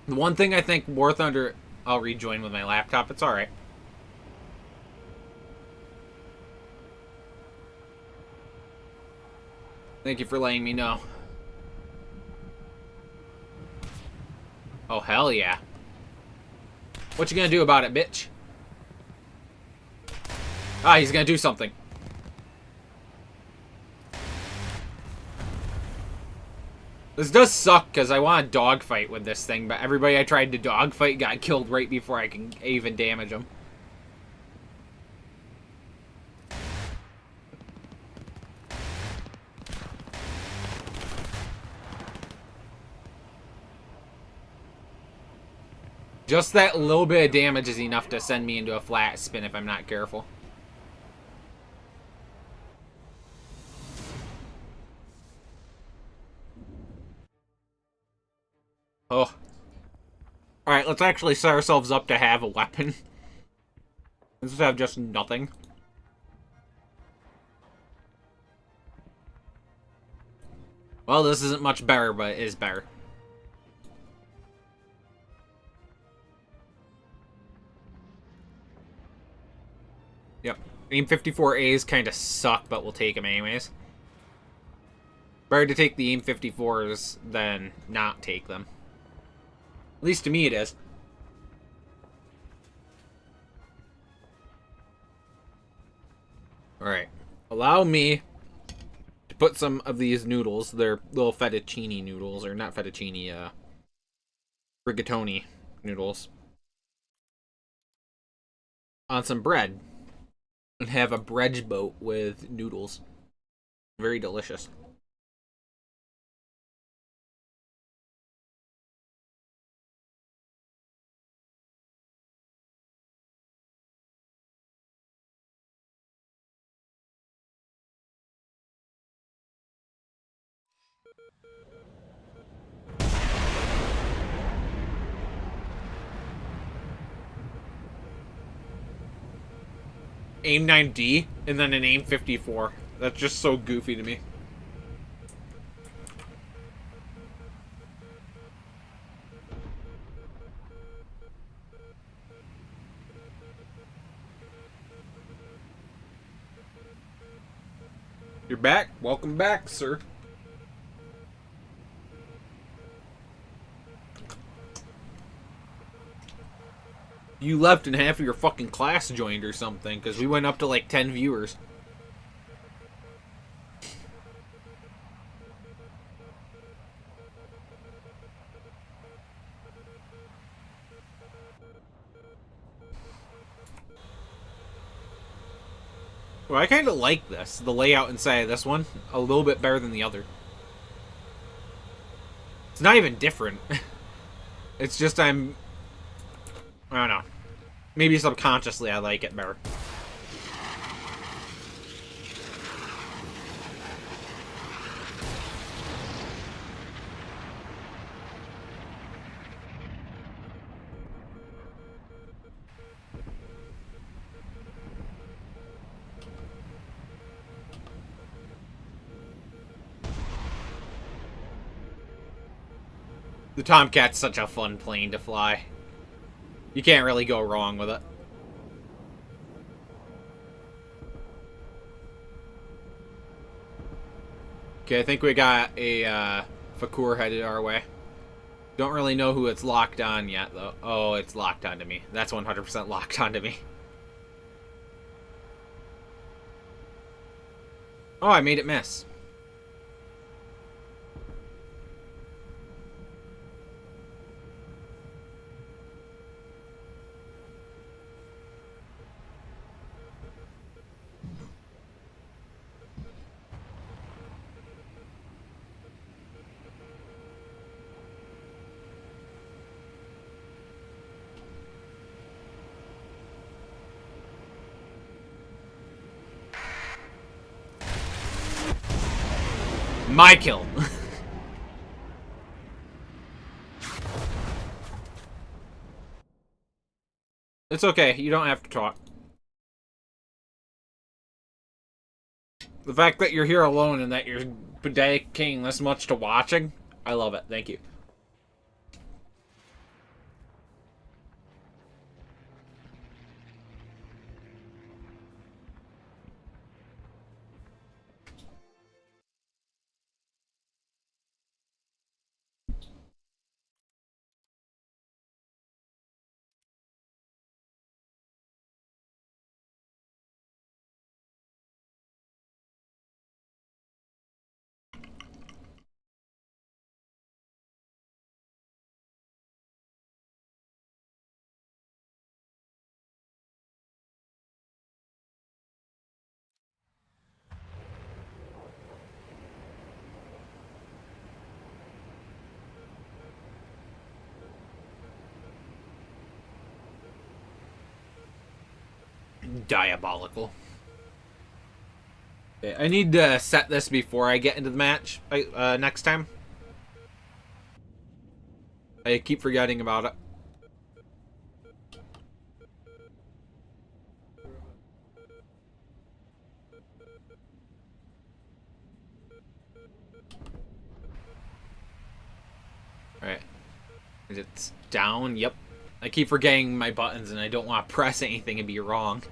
The one thing I think War Thunder... I'll rejoin with my laptop. It's alright. Thank you for letting me know. Oh, hell yeah. What you gonna do about it, bitch? Ah, he's gonna do something. This does suck, because I want a dogfight with this thing, but everybody I tried to dogfight got killed right before I can even damage them. Just that little bit of damage is enough to send me into a flat spin if I'm not careful. Oh. Alright, let's actually set ourselves up to have a weapon. Instead of just nothing. Well, this isn't much better, but it is better. Yep. AIM 54As kind of suck, but we'll take them anyways. Better to take the AIM 54s than not take them. At least to me it is. Alright. Allow me to put some of these noodles, they're little fettuccine noodles, or not fettuccine, rigatoni noodles, on some bread. And have a bread boat with noodles. Very delicious. AIM 9D and then an AIM 54. That's just so goofy to me. You're back? Welcome back, sir. You left and half of your fucking class joined or something, because we went up to like 10 viewers. Well, I kind of like this. The layout inside of this one a little bit better than the other. It's not even different. It's just I don't know. Maybe subconsciously I like it better. The Tomcat's such a fun plane to fly. You can't really go wrong with it. Okay, I think we got a Fakur headed our way. Don't really know who it's locked on yet, though. Oh, it's locked onto me. That's 100% locked onto me. Oh, I made it miss. My kill. It's okay. You don't have to talk. The fact that you're here alone and that you're dedicating this much to watching, I love it. Thank you. Diabolical. Okay, I need to set this before I get into the match next time. I keep forgetting about it. Alright. It's down, yep. I keep forgetting my buttons and I don't want to press anything and be wrong.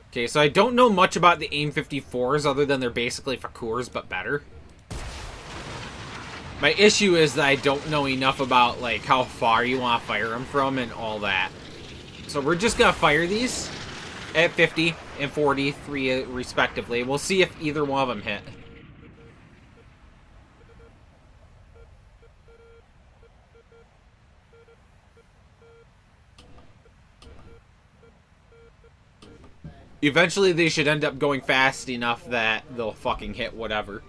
Okay, so I don't know much about the AIM 54s other than they're basically Fakurs, but better. My issue is that I don't know enough about like how far you want to fire them from and all that. So we're just going to fire these at 50 and 43 respectively. We'll see if either one of them hit. Eventually they should end up going fast enough that they'll fucking hit whatever.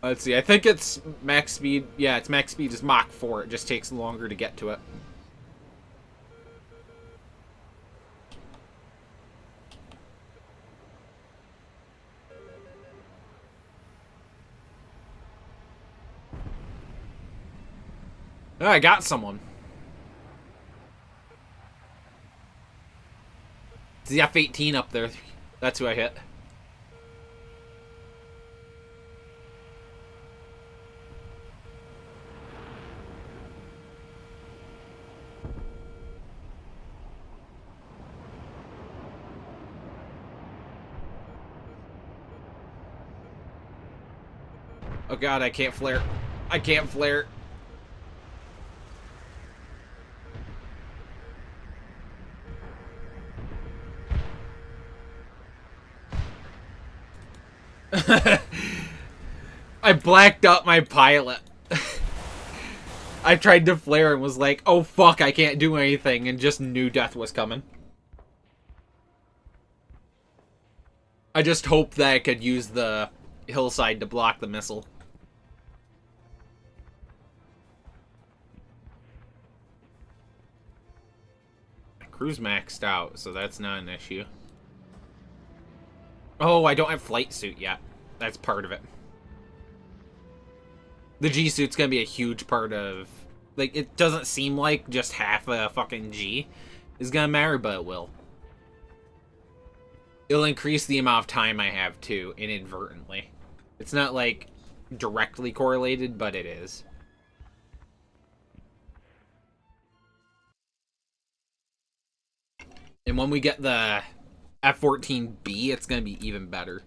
Let's see, I think it's max speed. Yeah, it's max speed is Mach 4. It just takes longer to get to it. Oh, I got someone. It's the F-18 up there. That's who I hit. Oh god, I can't flare. I can't flare. I blacked out my pilot. I tried to flare and was like, oh fuck, I can't do anything, and just knew death was coming. I just hoped that I could use the hillside to block the missile. Cruise maxed out, so that's not an issue. Oh, I don't have flight suit yet. That's part of it. The G suit's gonna be a huge part of... Like, it doesn't seem like just half a fucking G is gonna matter, but it will. It'll increase the amount of time I have, too, inadvertently. It's not, like, directly correlated, but it is. And when we get the F-14B, it's gonna be even better.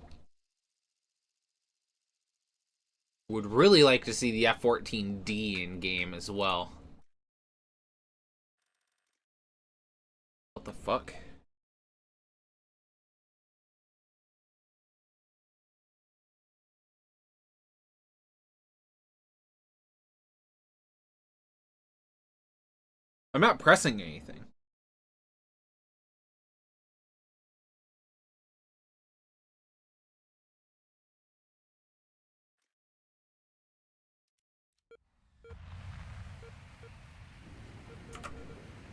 Would really like to see the F-14D in game as well. What the fuck? I'm not pressing anything.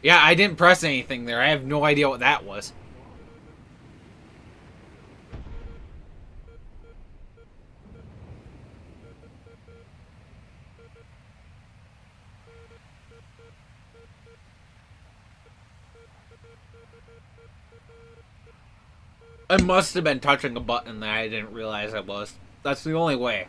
Yeah, I didn't press anything there. I have no idea what that was. I must have been touching a button that I didn't realize I was. That's the only way.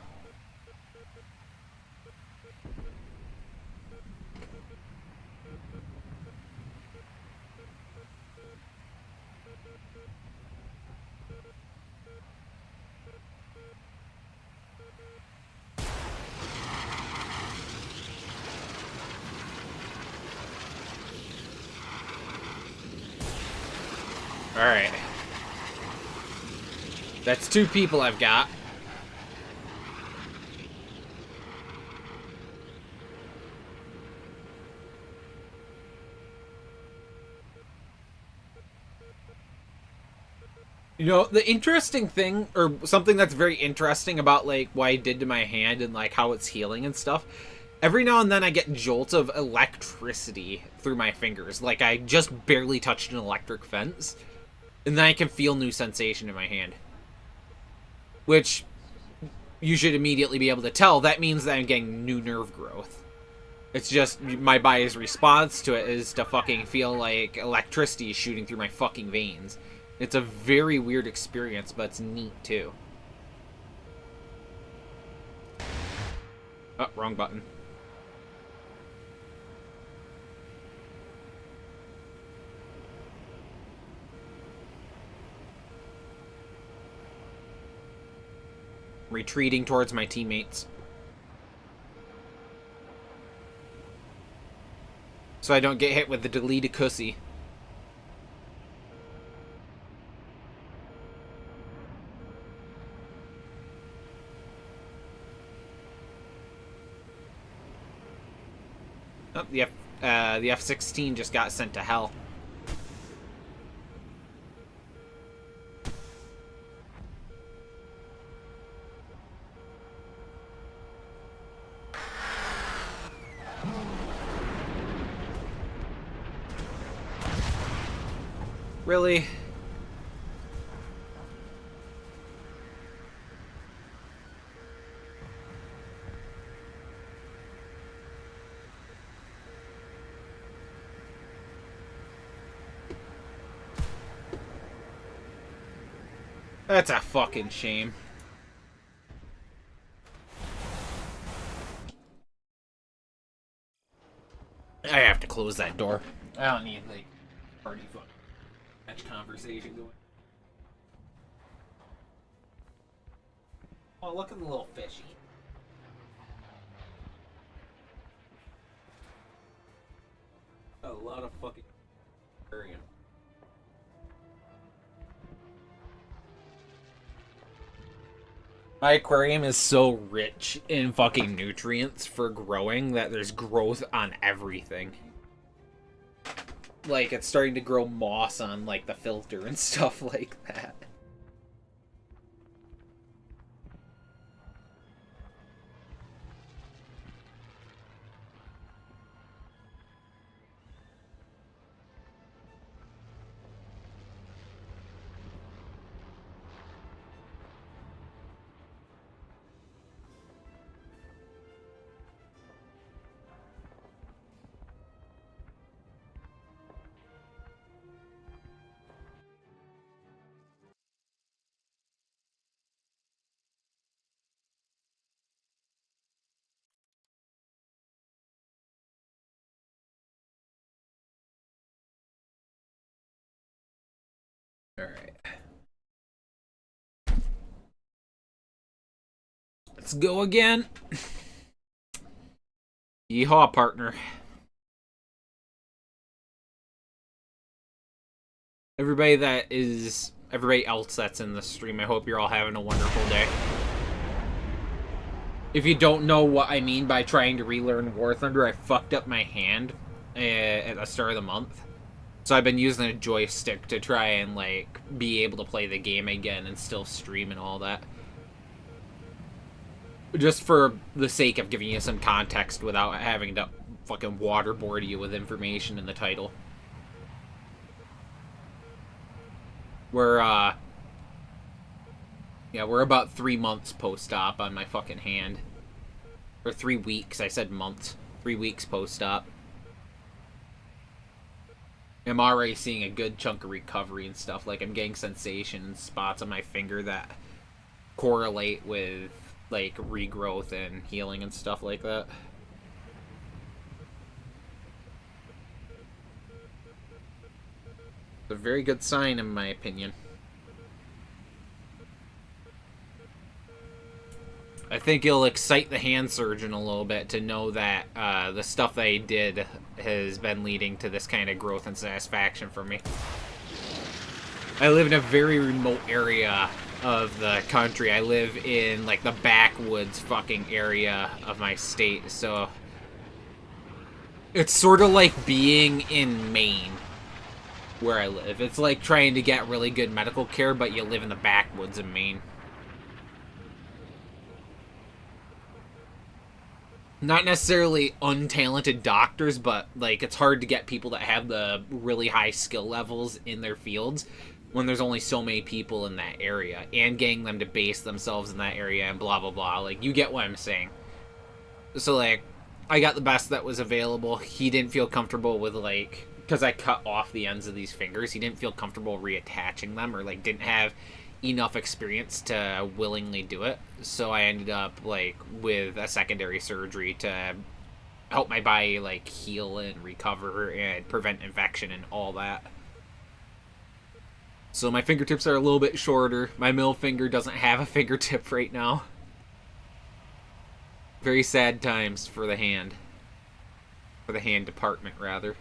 Alright. That's 2 people I've got. You know, the interesting thing, or something that's very interesting about, like, what I did to my hand and, like, how it's healing and stuff, every now and then I get jolts of electricity through my fingers. Like, I just barely touched an electric fence, and then I can feel new sensation in my hand. Which, you should immediately be able to tell, that means that I'm getting new nerve growth. It's just, my body's response to it is to fucking feel like electricity is shooting through my fucking veins. It's a very weird experience, but it's neat, too. Oh, wrong button. Retreating towards my teammates. So I don't get hit with the deleted cussy. Oh, the F-16 just got sent to hell. Really? That's a fucking shame. I have to close that door. I don't need, like, party fucking match conversation going. Oh, look at the little fishy. A lot of fucking aquarium. My aquarium is so rich in fucking nutrients for growing that there's growth on everything. Like, it's starting to grow moss on, like, the filter and stuff like that. Alright. Let's go again. Yeehaw, partner. Everybody else that's in the stream, I hope you're all having a wonderful day. If you don't know what I mean by trying to relearn War Thunder, I fucked up my hand at the start of the month. So I've been using a joystick to try and, like, be able to play the game again and still stream and all that. Just for the sake of giving you some context without having to fucking waterboard you with information in the title. We're about 3 months post-op on my fucking hand. Or 3 weeks, I said months. 3 weeks post-op. I'm already seeing a good chunk of recovery and stuff. Like, I'm getting sensation and spots on my finger that correlate with, like, regrowth and healing and stuff like that. It's a very good sign, in my opinion. I think it'll excite the hand surgeon a little bit to know that the stuff that he did has been leading to this kind of growth and satisfaction for me. I live in a very remote area of the country. I live in, like, the backwoods fucking area of my state, so it's sort of like being in Maine, where I live. It's like trying to get really good medical care, but you live in the backwoods of Maine. Not necessarily untalented doctors, but, like, it's hard to get people that have the really high skill levels in their fields when there's only so many people in that area, and getting them to base themselves in that area and blah blah blah. Like, you get what I'm saying. So, like, I got the best that was available. He didn't feel comfortable with, like, because I cut off the ends of these fingers, he didn't feel comfortable reattaching them, or, like, didn't have enough experience to willingly do it. So I ended up, like, with a secondary surgery to help my body, like, heal and recover and prevent infection and all that. So my fingertips are a little bit shorter. My middle finger doesn't have a fingertip right now. Very sad times for the hand. For the hand department, rather.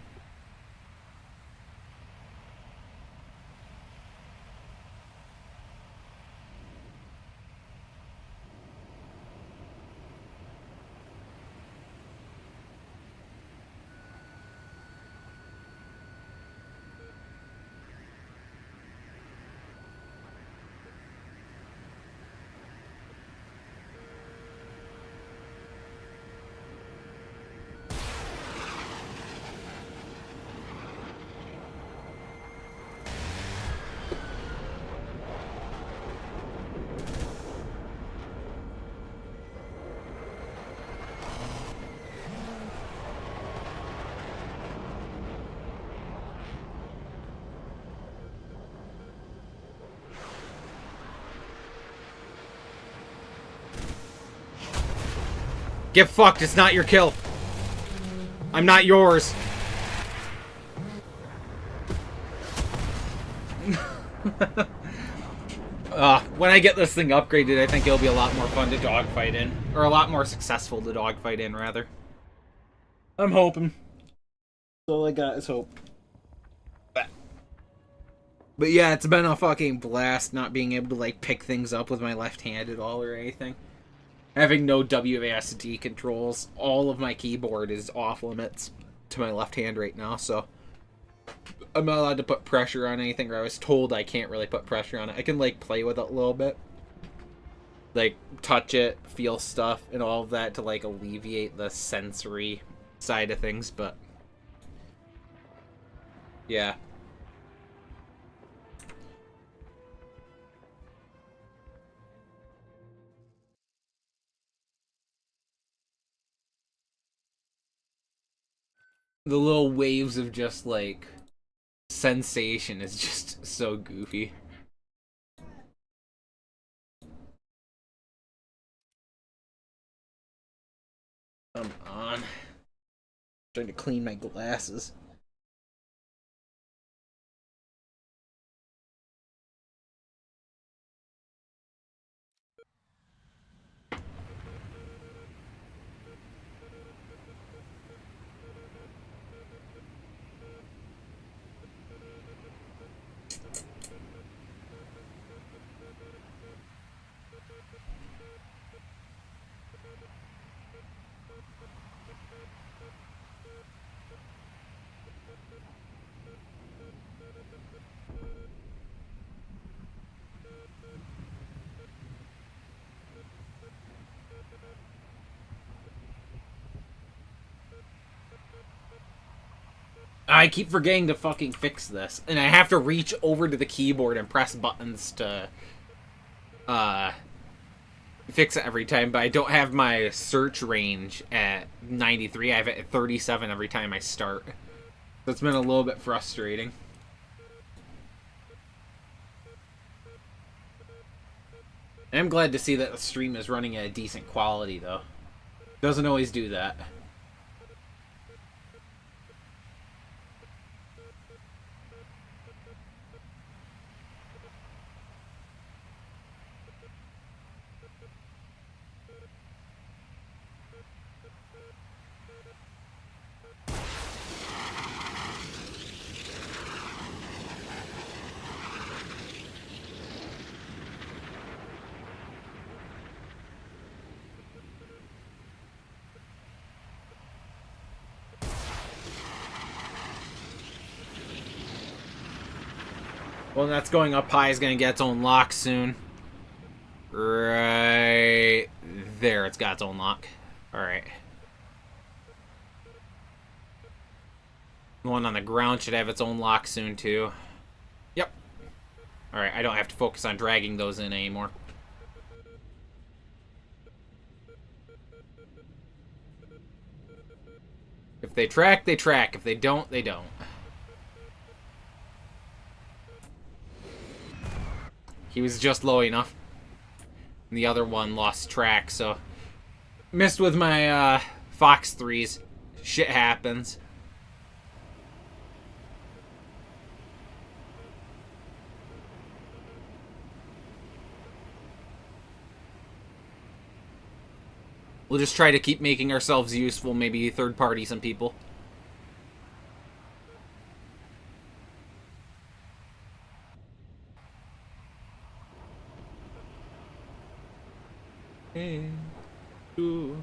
Get fucked, it's not your kill. I'm not yours. When I get this thing upgraded, I think it'll be a lot more fun to dogfight in. Or a lot more successful to dogfight in, rather. I'm hoping. That's all I got is hope. But yeah, it's been a fucking blast not being able to like pick things up with my left hand at all or anything. Having no WASD controls, all of my keyboard is off limits to my left hand right now, so I'm not allowed to put pressure on anything, or I was told I can't really put pressure on it. I can like play with it a little bit. Like touch it, feel stuff, and all of that to like alleviate the sensory side of things, but yeah. The little waves of just like sensation is just so goofy. Come on. I'm trying to clean my glasses. I keep forgetting to fucking fix this, and I have to reach over to the keyboard and press buttons to fix it every time, but I don't have my search range at 93. I have it at 37 every time I start. So it's been a little bit frustrating. I'm glad to see that the stream is running at a decent quality, though. Doesn't always do that. Well, that's going up high is going to get its own lock soon. Right there, it's got its own lock. Alright. The one on the ground should have its own lock soon, too. Yep. Alright, I don't have to focus on dragging those in anymore. If they track, they track. If they don't, they don't. He was just low enough. And the other one lost track, so... Missed with my Fox 3s. Shit happens. We'll just try to keep making ourselves useful, maybe third party some people. Hey, ooh.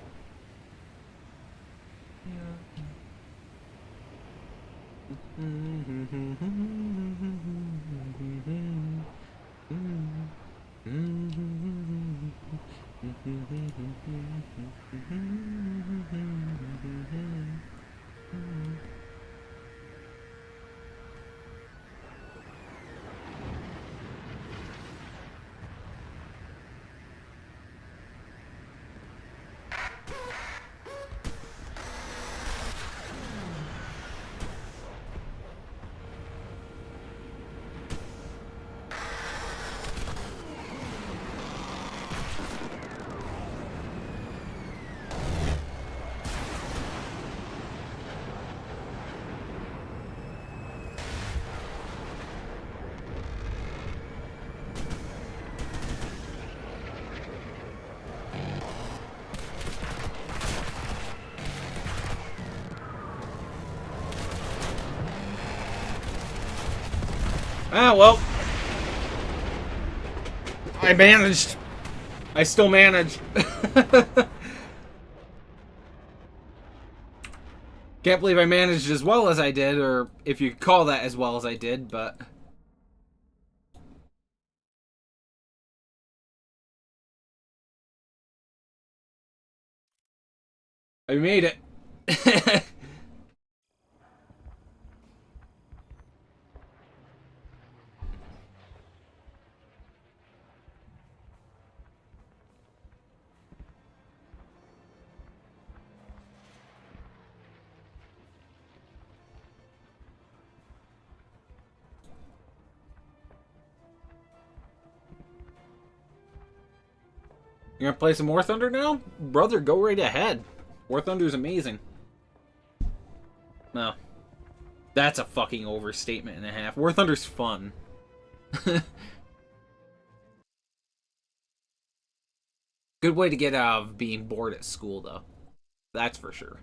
Ah, well. I managed. I still managed. Can't believe I managed as well as I did, or if you could call that as well as I did, but... I made it. You gonna play some War Thunder now? Brother, go right ahead. War Thunder's amazing. No. That's a fucking overstatement and a half. War Thunder's fun. Good way to get out of being bored at school, though. That's for sure.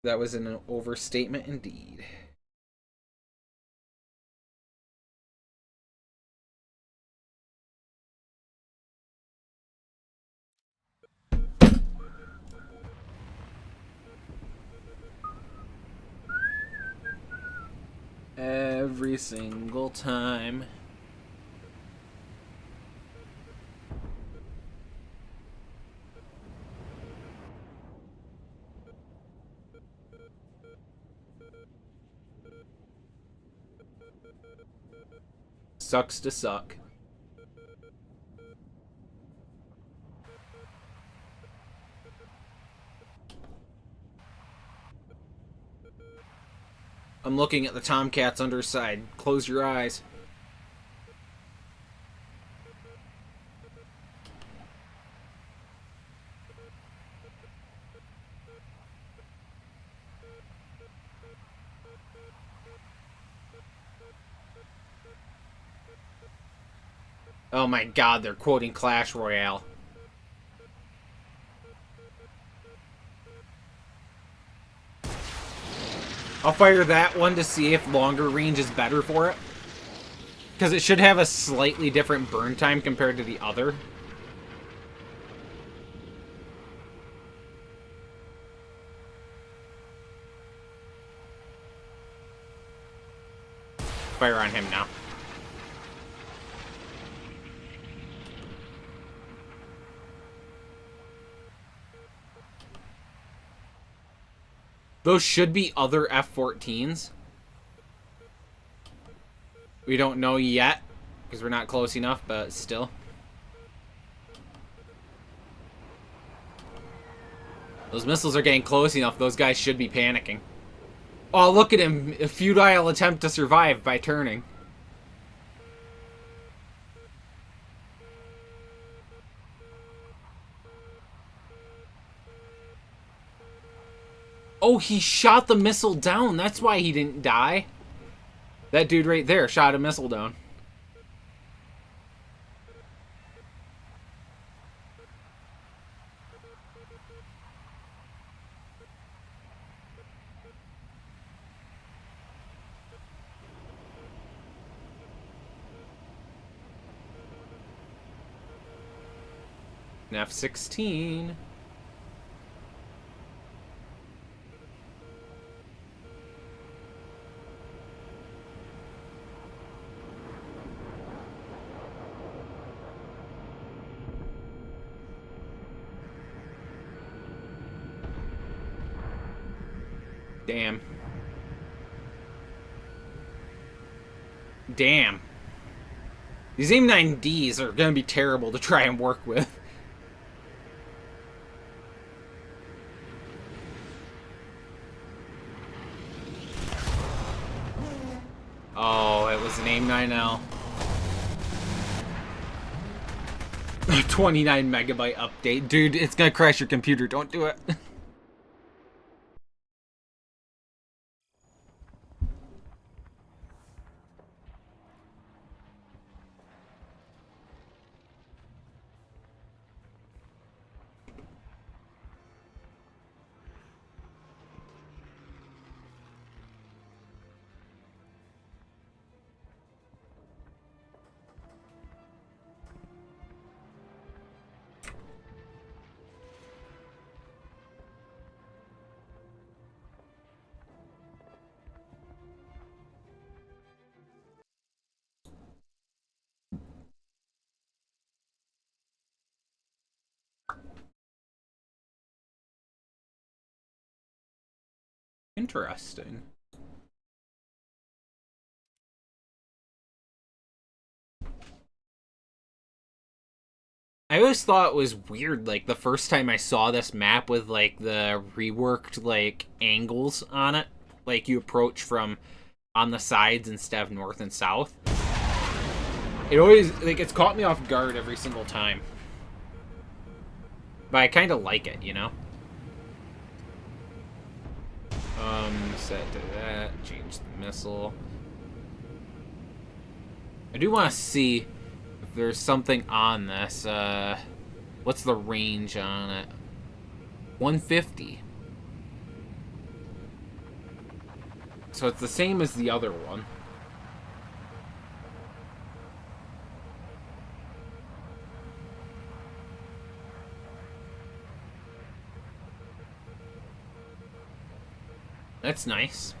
That was an overstatement indeed. Every single time. Sucks to suck. I'm looking at the Tomcat's underside. Close your eyes. Oh my god, they're quoting Clash Royale. I'll fire that one to see if longer range is better for it. Because it should have a slightly different burn time compared to the other. Fire on him now. Those should be other F-14s. We don't know yet, because we're not close enough, but still. Those missiles are getting close enough, those guys should be panicking. Oh, look at him. A futile attempt to survive by turning. Oh, he shot the missile down. That's why he didn't die. That dude right there shot a missile down. An F-16. Damn. Damn. These AIM-9Ds are going to be terrible to try and work with. Oh, it was an AIM-9L. 29 megabyte update. Dude, it's going to crash your computer. Don't do it. Interesting. I always thought it was weird, like, the first time I saw this map with, like, the reworked, like, angles on it. Like, you approach from on the sides instead of north and south. It always, like, it's caught me off guard every single time. But I kind of like it, you know? Set to that. Change the missile. I do want to see if there's something on this. What's the range on it? 150. So it's the same as the other one. That's nice.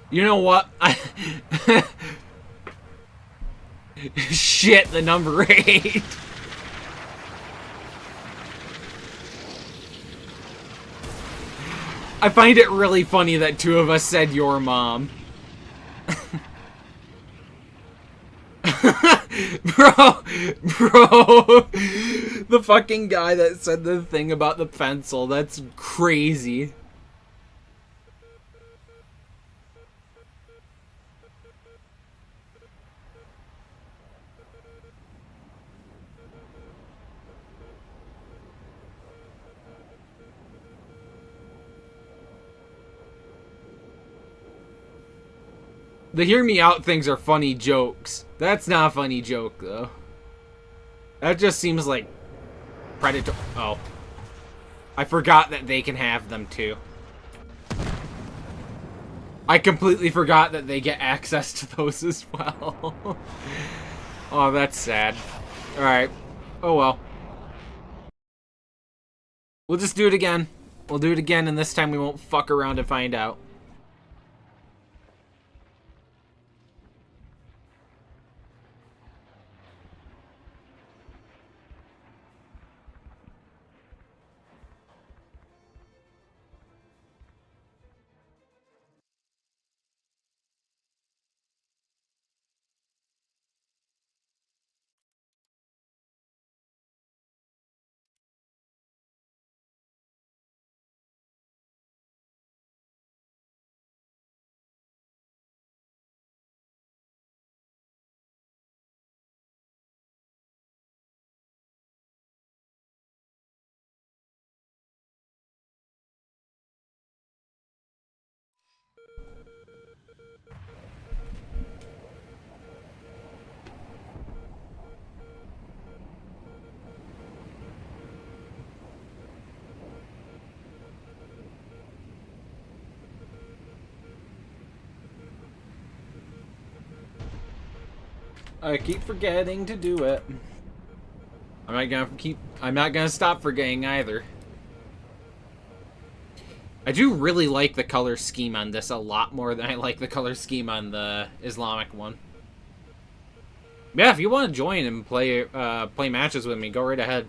You know what? Shit, the number 8. I find it really funny that 2 of us said your mom. Bro, the fucking guy that said the thing about the pencil, that's crazy. The hear me out things are funny jokes. That's not a funny joke, though. That just seems like Predator. Oh. I forgot that they can have them, too. I completely forgot that they get access to those as well. Oh, that's sad. Alright. Oh, well. We'll just do it again. We'll do it again, and this time we won't fuck around and find out. I keep forgetting to do it. I'm not gonna stop forgetting either. I do really like the color scheme on this a lot more than I like the color scheme on the Islamic one. Yeah, if you want to join and play matches with me, go right ahead.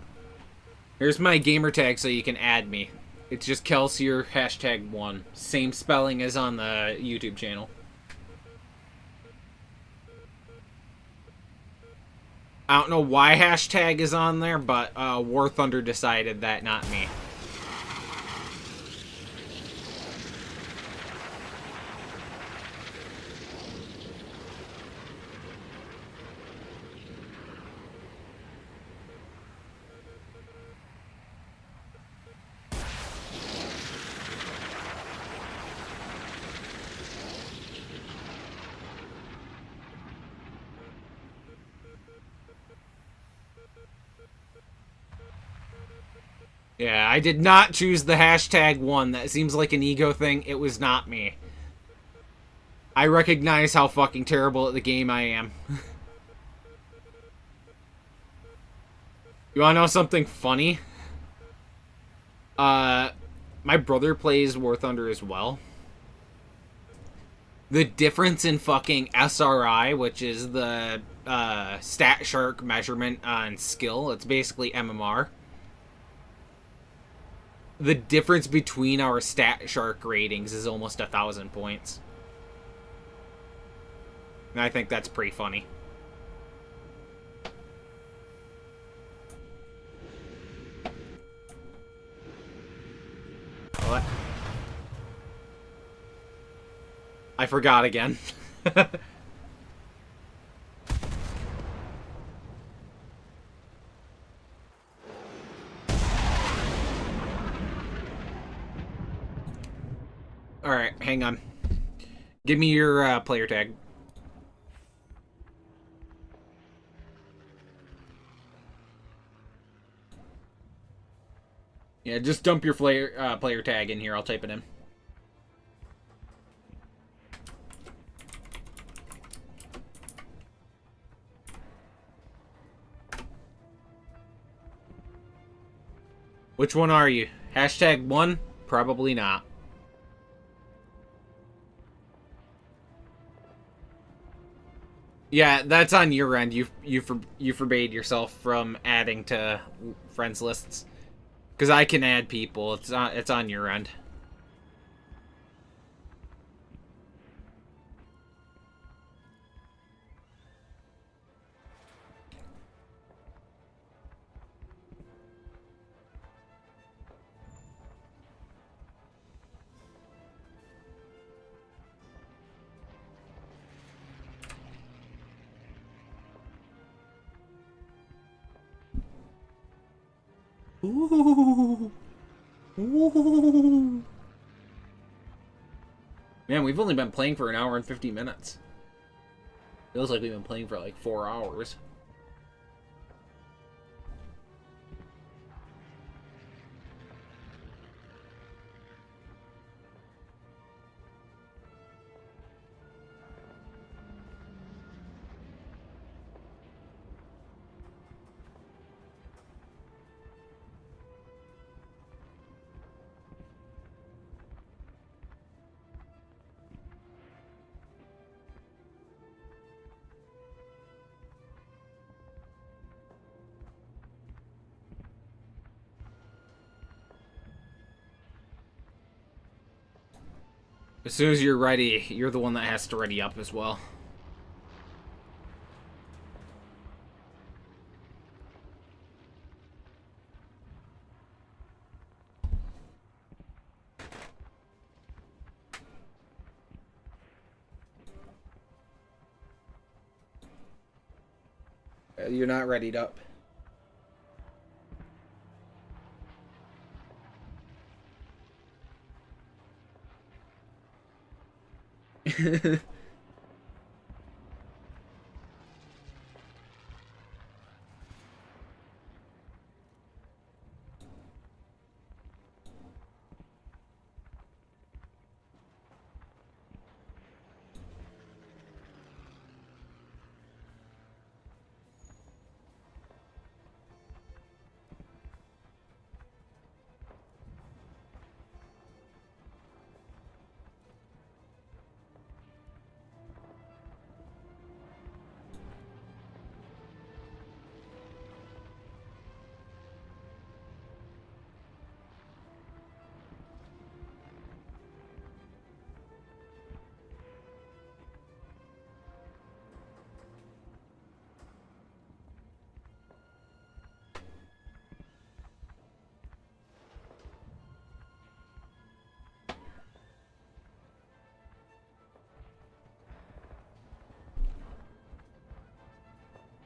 Here's my gamer tag so you can add me. It's just Kelsier #1. Same spelling as on the YouTube channel. I don't know why hashtag is on there, but War Thunder decided that, not me. Yeah, I did not choose the #1. That seems like an ego thing. It was not me. I recognize how fucking terrible at the game I am. You wanna know something funny? My brother plays War Thunder as well. the difference in fucking SRI, which is the stat shark measurement on skill, it's basically MMR. The difference between our stat shark ratings is almost 1,000 points. And I think that's pretty funny. What? I forgot again. Alright, hang on. Give me your player tag. Yeah, just dump your player tag in here. I'll type it in. Which one are you? Hashtag 1? Probably not. Yeah, that's on your end. You forbade yourself from adding to friends lists. Because I can add people. It's on your end. Ooh. Ooh. Man, we've only been playing for an hour and 50 minutes. Feels like we've been playing for like 4 hours. As soon as you're ready, you're the one that has to ready up as well. You're not readied up.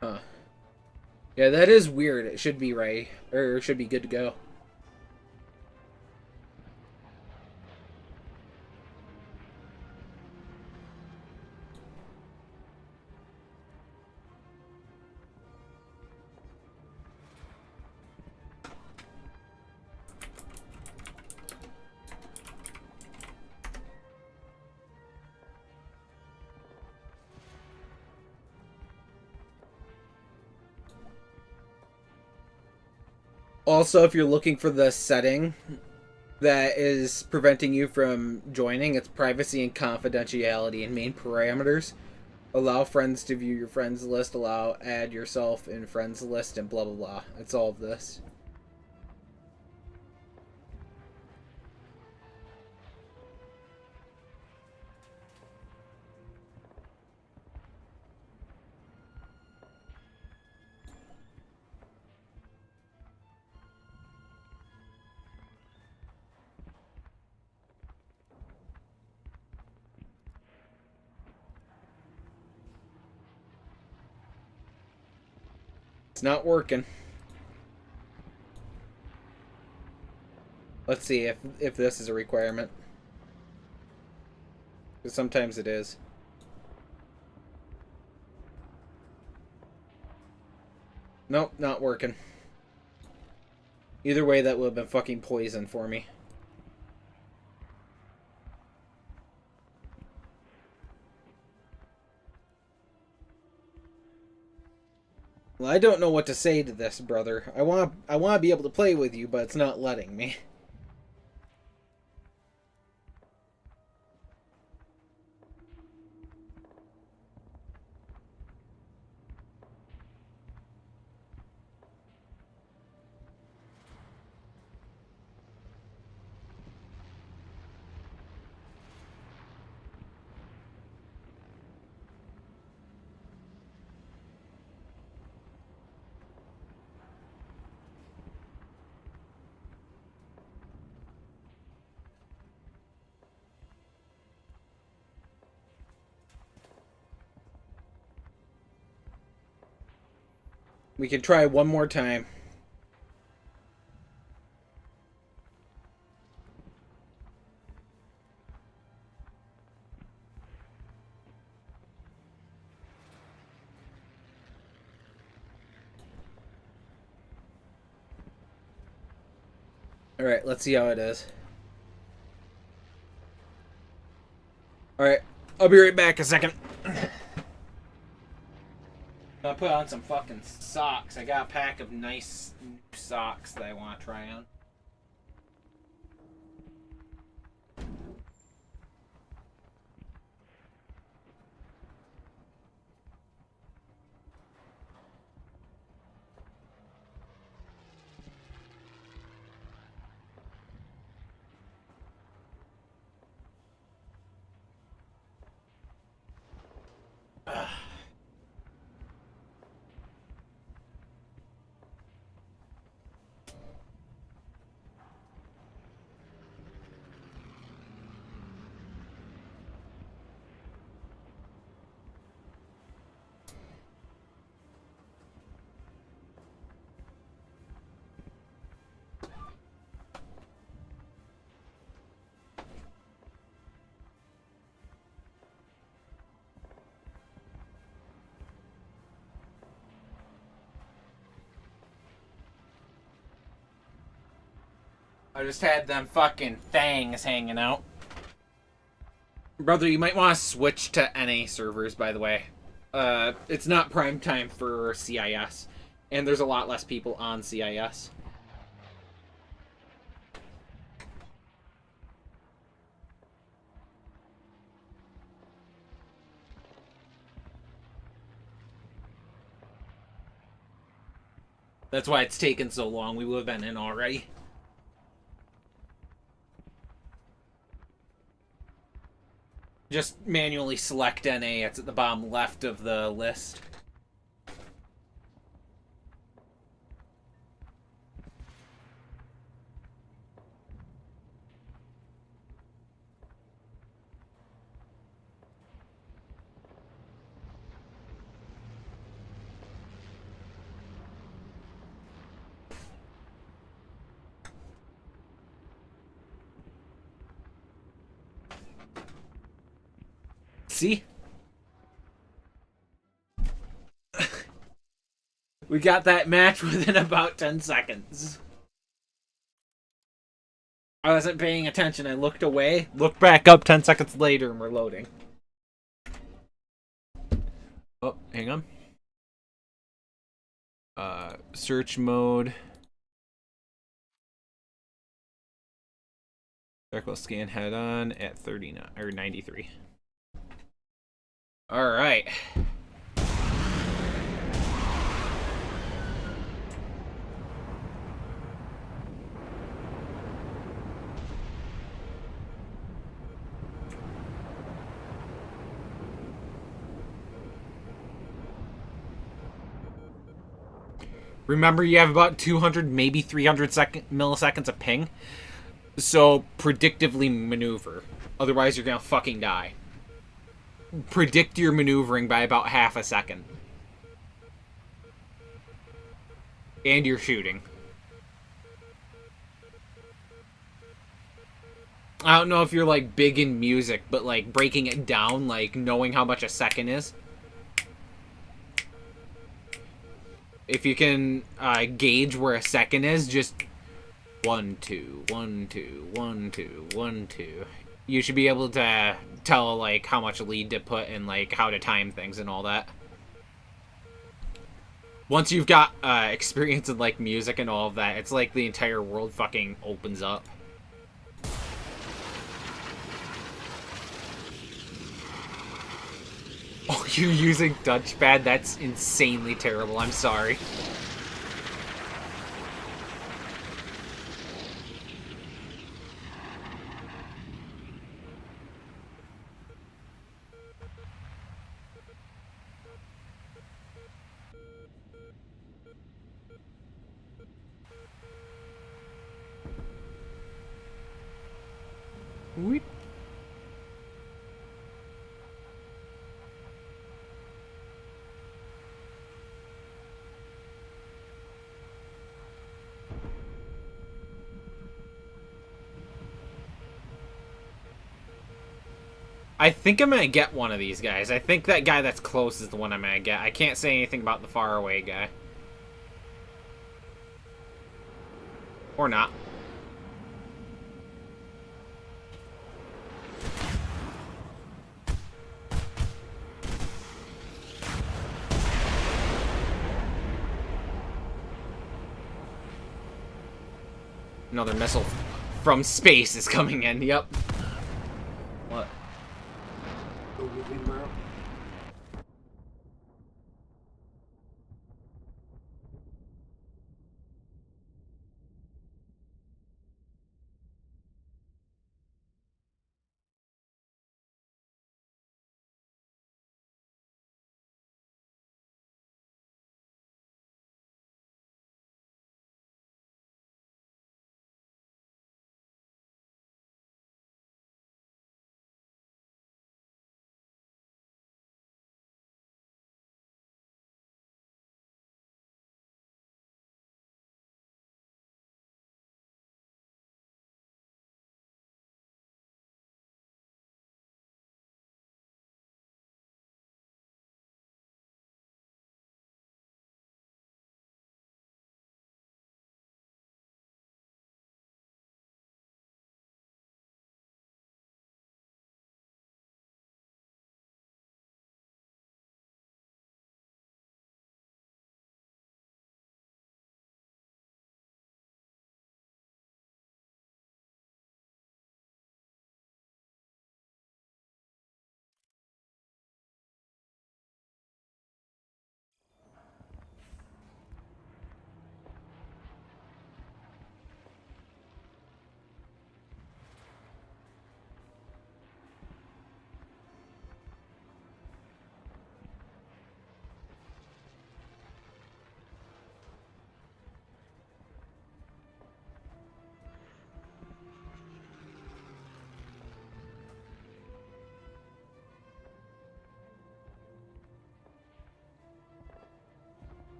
Huh. Yeah, that is weird. It should be right. Or it should be good to go. Also, if you're looking for the setting that is preventing you from joining. It's privacy and confidentiality and main parameters. Allow friends to view your friends list. Allow add yourself in friends list and blah blah blah. It's all of this. It's not working. Let's see if this is a requirement. Because sometimes it is. Nope, not working. Either way, that would have been fucking poison for me. Well, I don't know what to say to this, brother. I want to be able to play with you, but it's not letting me. We can try one more time. Alright, let's see how it is. Alright, I'll be right back a second. I'll put on some fucking socks. I got a pack of nice socks that I want to try on. I just had them fucking fangs hanging out. Brother, you might want to switch to NA servers, by the way. It's not prime time for CIS, and there's a lot less people on CIS. That's why it's taken so long. We would have been in already. Just manually select NA. It's at the bottom left of the list. See? We got that match within about 10 seconds. I wasn't paying attention. I looked away, looked back up 10 seconds later, and we're loading. Oh, hang on. Search mode. Circle scan head on at 39 or 93. All right. Remember, you have about 200, maybe 300 milliseconds of ping. So, predictively maneuver. Otherwise, you're gonna fucking die. Predict your maneuvering by about half a second. And your shooting. I don't know if you're, like, big in music, but, like, breaking it down, like, knowing how much a second is. If you can gauge where a second is, just 1, 2, 1, 2, 1, 2, 1, 2. You should be able to tell, like, how much lead to put and, like, how to time things and all that. Once you've got experience in, like, music and all of that, it's like the entire world fucking opens up. Oh, you're using touchpad? That's insanely terrible. I'm sorry. Whoop. I think I'm gonna get one of these guys. I think that guy that's close is the one I'm gonna get. I can't say anything about the far away guy. Or not. Another missile from space is coming in. Yep. What? Go get him out.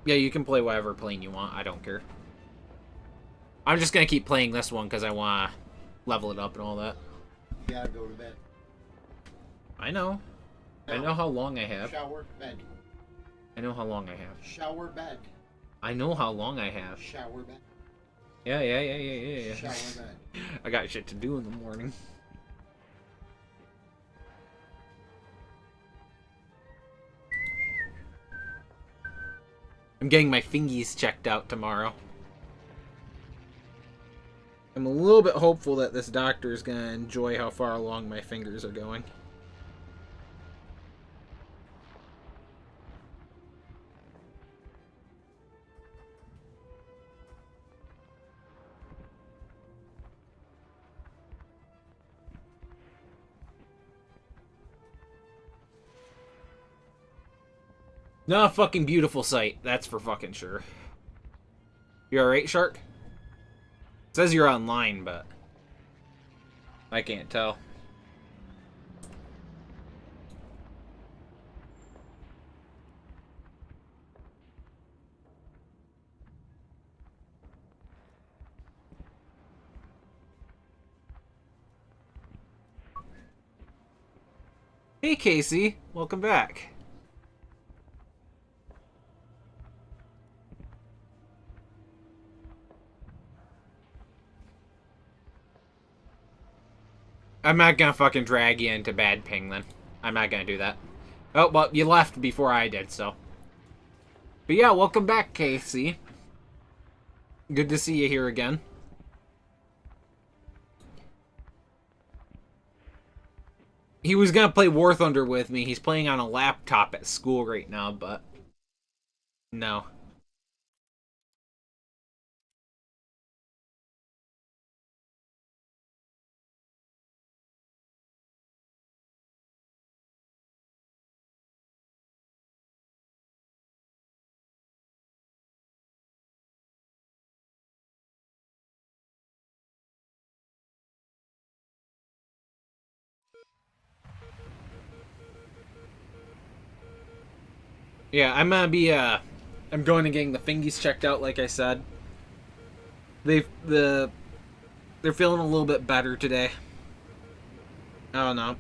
Yeah, you can play whatever plane you want. I don't care. I'm just gonna keep playing this one because I want to level it up and all that. You gotta go to bed. I know. I know how long I have. Shower, bed. I know how long I have. Shower, bed. I know how long I have. Shower back. Yeah. Shower back. I got shit to do in the morning. I'm getting my fingies checked out tomorrow. I'm a little bit hopeful that this doctor is gonna enjoy how far along my fingers are going. Not a fucking beautiful sight, that's for fucking sure. You alright, Shark? It says you're online, but I can't tell. Hey Casey, welcome back. I'm not gonna fucking drag you into bad ping then. I'm not gonna do that. Oh, well, you left before I did, so. But yeah, welcome back, Casey. Good to see you here again. He was gonna play War Thunder with me. He's playing on a laptop at school right now, but no. Yeah, I'm gonna be I'm going and getting the fingies checked out, like I said. They're feeling a little bit better today. I don't know.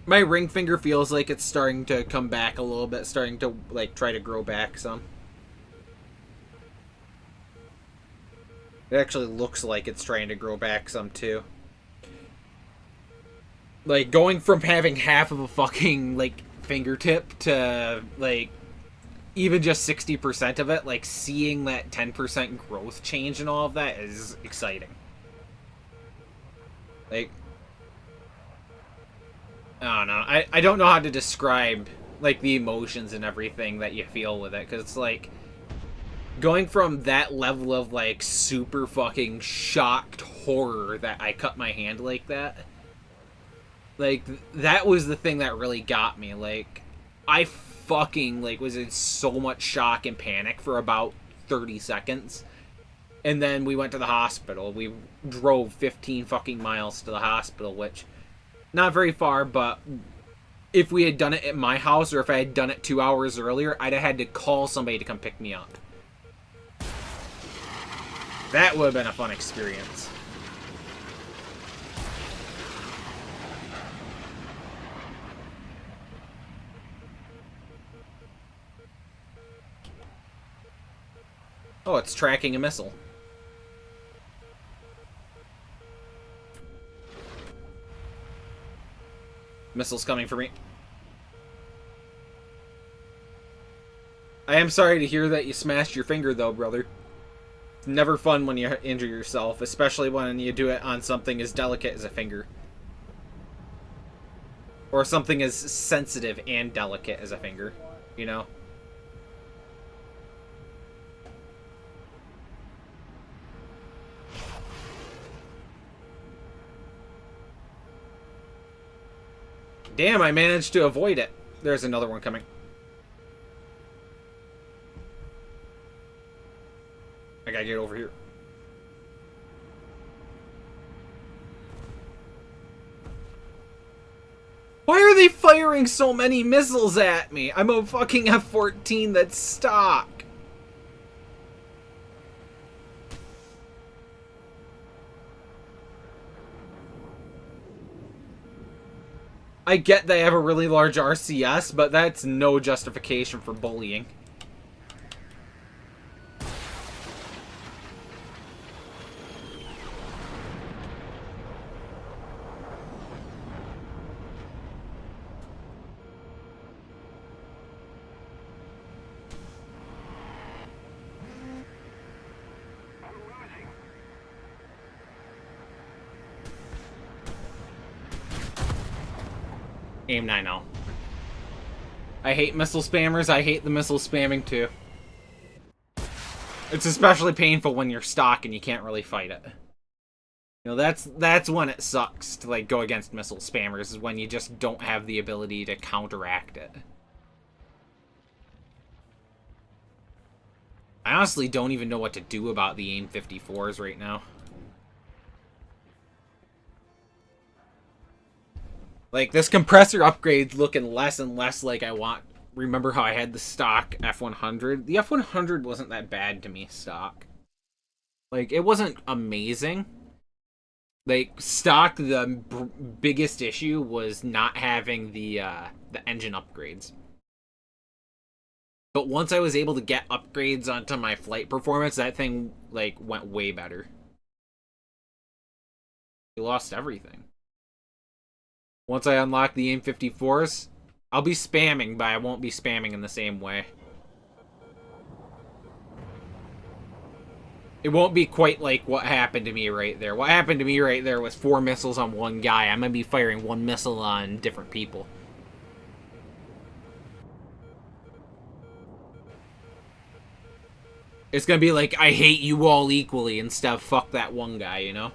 My ring finger feels like it's starting to come back a little bit, starting to like try to grow back some. It actually looks like it's trying to grow back some too. Like going from having half of a fucking like fingertip to like even just 60% of it, like seeing that 10% growth change and all of that is exciting. Like, I don't know. I don't know how to describe like the emotions and everything that you feel with it, because it's like going from that level of like super fucking shocked horror that I cut my hand like that. Like that was the thing that really got me. Like I fucking like was in so much shock and panic for about 30 seconds. And then we went to the hospital. We drove 15 fucking miles to the hospital, which not very far, but if we had done it at my house or if I had done it 2 hours earlier, I'd have had to call somebody to come pick me up. That would have been a fun experience. Oh, it's tracking a missile. Missile's coming for me. I am sorry to hear that you smashed your finger, though, brother. It's never fun when you injure yourself, especially when you do it on something as delicate as a finger. Or something as sensitive and delicate as a finger, you know? Damn, I managed to avoid it. There's another one coming. I gotta get over here. Why are they firing so many missiles at me? I'm a fucking F-14 that's stock. I get they have a really large RCS, but that's no justification for bullying. Aim 9-0. I hate missile spammers. I hate the missile spamming too. It's especially painful when you're stock and you can't really fight it. You know, that's when it sucks to like go against missile spammers, is when you just don't have the ability to counteract it. I honestly don't even know what to do about the AIM 54s right now. Like, this compressor upgrade's looking less and less like I want. Remember how I had the stock F100? The F100 wasn't that bad to me, stock. Like, it wasn't amazing. Like, stock, the biggest issue was not having the engine upgrades. But once I was able to get upgrades onto my flight performance, that thing, like, went way better. We lost everything. Once I unlock the AIM 54s, I'll be spamming, but I won't be spamming in the same way. It won't be quite like what happened to me right there. What happened to me right there was 4 missiles on one guy. I'm going to be firing 1 missile on different people. It's going to be like, I hate you all equally instead of fuck that one guy, you know?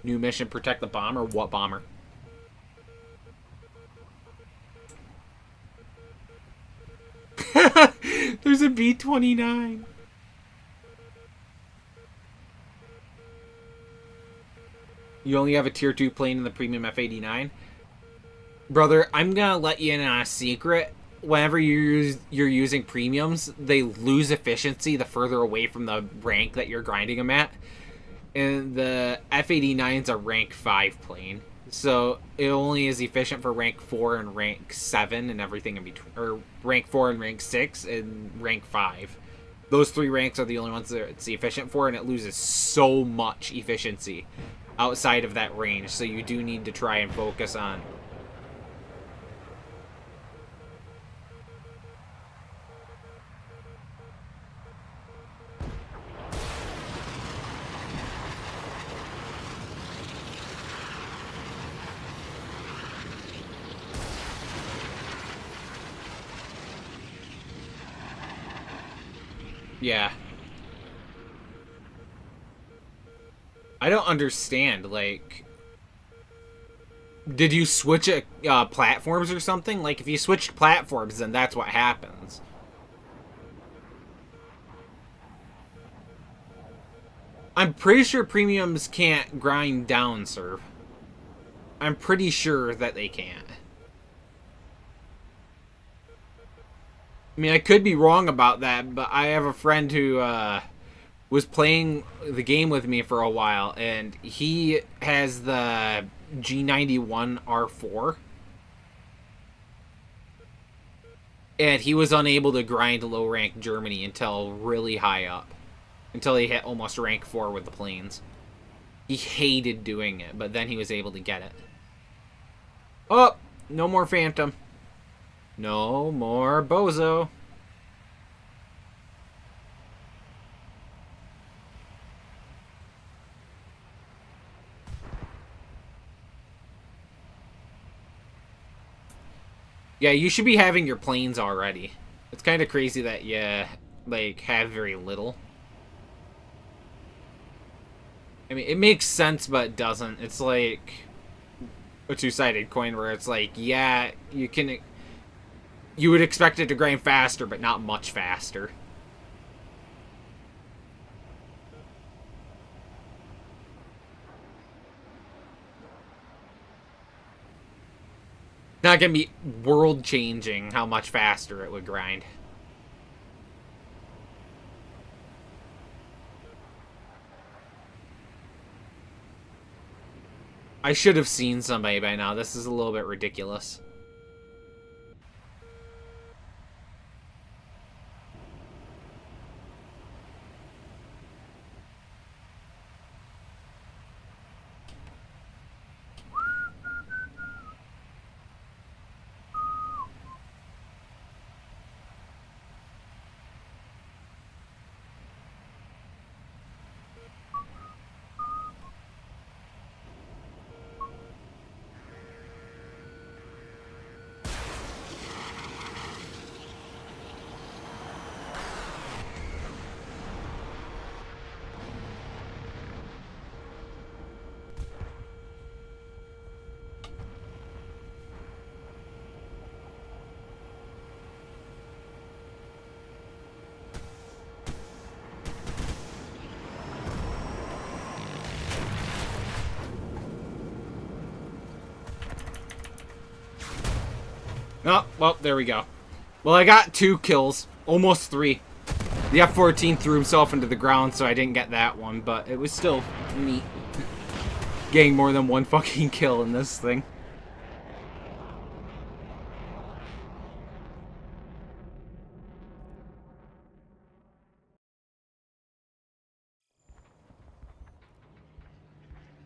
New mission, protect the bomber? What bomber? There's a B-29. You only have a tier 2 plane in the premium F-89? Brother, I'm gonna let you in on a secret. Whenever you're using premiums, they lose efficiency the further away from the rank that you're grinding them at. And the F-89's a rank 5 plane. So it only is efficient for rank 4 and rank 7 and everything in between. Or rank 4 and rank 6 and rank 5. Those 3 ranks are the only ones that it's efficient for, and it loses so much efficiency outside of that range. So you do need to try and focus on... Yeah. I don't understand, like... Did you switch platforms or something? Like, if you switch platforms, then that's what happens. I'm pretty sure premiums can't grind down, sir. I'm pretty sure that they can't. I mean, I could be wrong about that, but I have a friend who was playing the game with me for a while, and he has the G91R4. And he was unable to grind low rank Germany until really high up. Until he hit almost rank 4 with the planes. He hated doing it, but then he was able to get it. Oh, no more Phantom. No more Bozo. Yeah, you should be having your planes already. It's kind of crazy that you, like, have very little. I mean, it makes sense, but it doesn't. It's like a two-sided coin where it's like, yeah, you can... You would expect it to grind faster, but not much faster. Not gonna be world-changing how much faster it would grind. I should have seen somebody by now. This is a little bit ridiculous. Oh, well, there we go. Well, I got 2 kills. Almost 3. The F-14 threw himself into the ground, so I didn't get that one, but it was still neat. Getting more than 1 fucking kill in this thing.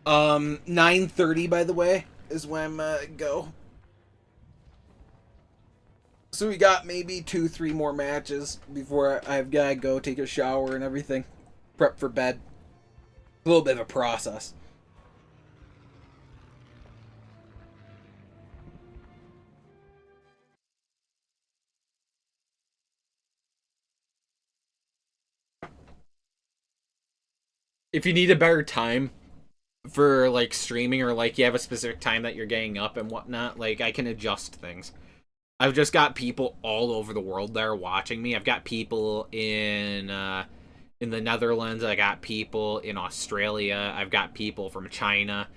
Um, 9:30, by the way, is when I'm go. So we got maybe 2-3 more matches before I've got to go take a shower and everything. Prep for bed. A little bit of a process. If you need a better time for like streaming, or like you have a specific time that you're getting up and whatnot, like I can adjust things. I've just got people all over the world that are watching me. I've got people in the Netherlands. I got people in Australia. I've got people from China.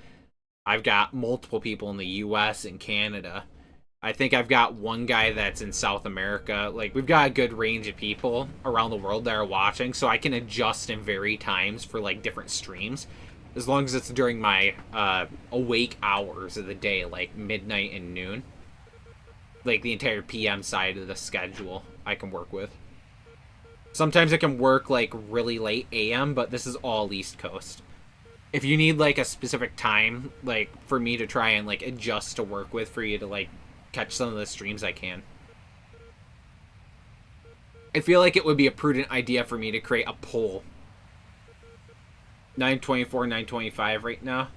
I've got multiple people in the US and Canada. I think I've got one guy that's in South America. Like, we've got a good range of people around the world that are watching, so I can adjust and vary times for, like, different streams. As long as it's during my awake hours of the day, like midnight and noon. Like, the entire PM side of the schedule I can work with. Sometimes it can work, like, really late AM, but this is all East Coast. If you need, like, a specific time, like, for me to try and, like, adjust to work with for you to, like, catch some of the streams, I can. I feel like it would be a prudent idea for me to create a poll. 9:24, 9:25 right now.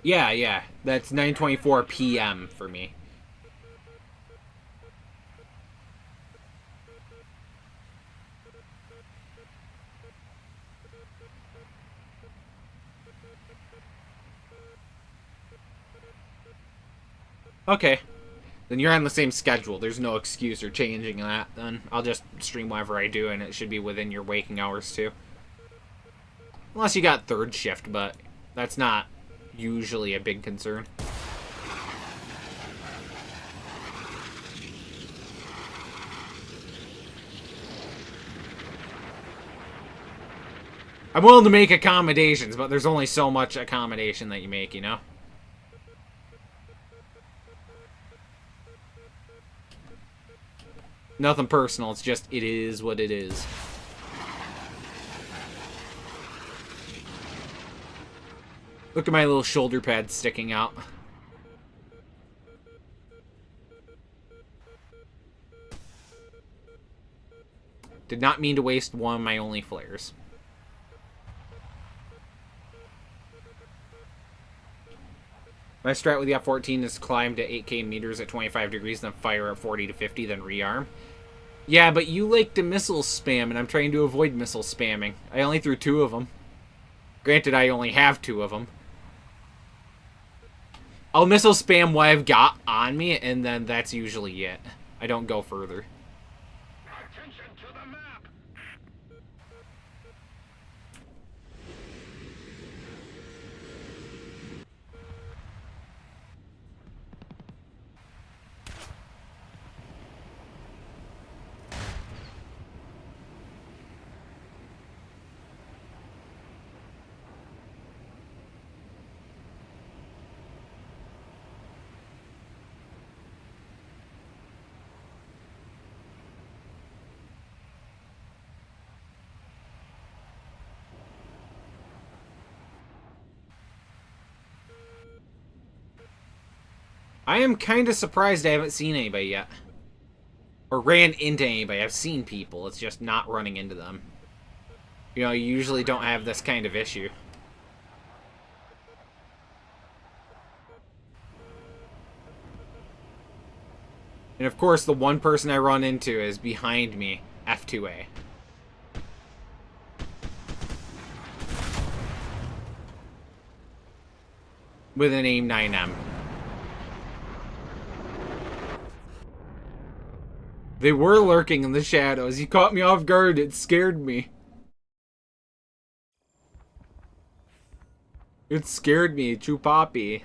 Yeah. That's 9:24 PM for me. Okay. Then you're on the same schedule. There's no excuse or changing that, then. I'll just stream whenever I do, and it should be within your waking hours, too. Unless you got third shift, but that's not usually a big concern. I'm willing to make accommodations, but there's only so much accommodation that you make, you know? Nothing personal, it's just, it is what it is. Look at my little shoulder pad sticking out. Did not mean to waste one of my only flares. My strat with the F-14 is climb to 8k meters at 25 degrees, then fire at 40 to 50, then rearm. Yeah, but you like to missile spam, and I'm trying to avoid missile spamming. I only threw 2 of them. Granted, I only have 2 of them. I'll missile spam what I've got on me, and then that's usually it. I don't go further. Attention to the map. I am kind of surprised I haven't seen anybody yet. Or ran into anybody. I've seen people. It's just not running into them. You know, you usually don't have this kind of issue. And of course, the one person I run into is behind me, F2A. With an AIM 9M. They were lurking in the shadows. You caught me off guard. It scared me. It scared me, Chupapi.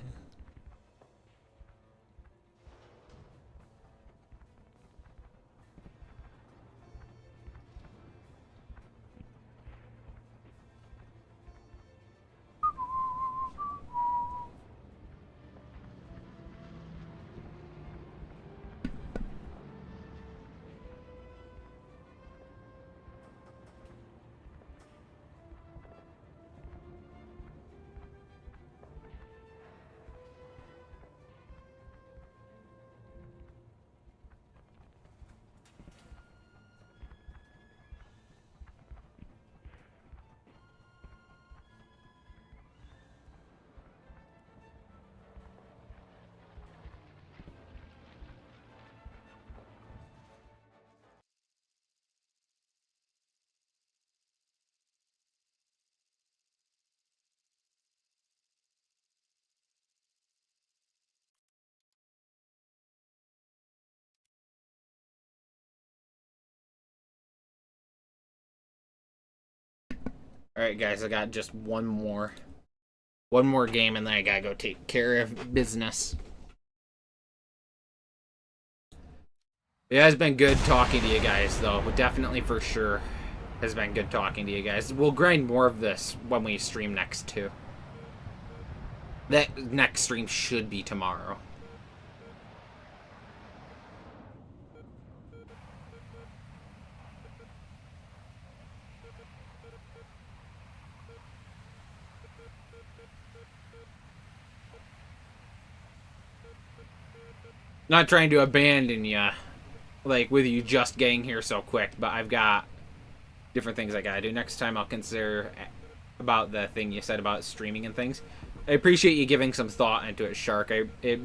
Alright, guys, I got just one more. One more game, and then I gotta go take care of business. It has been good talking to you guys, though. Definitely, for sure, has been good talking to you guys. We'll grind more of this when we stream next, too. That next stream should be tomorrow. Not trying to abandon you, like, with you just getting here so quick, but I've got different things I gotta do. Next time I'll consider about the thing you said about streaming and things. I appreciate you giving some thought into it, Shark. It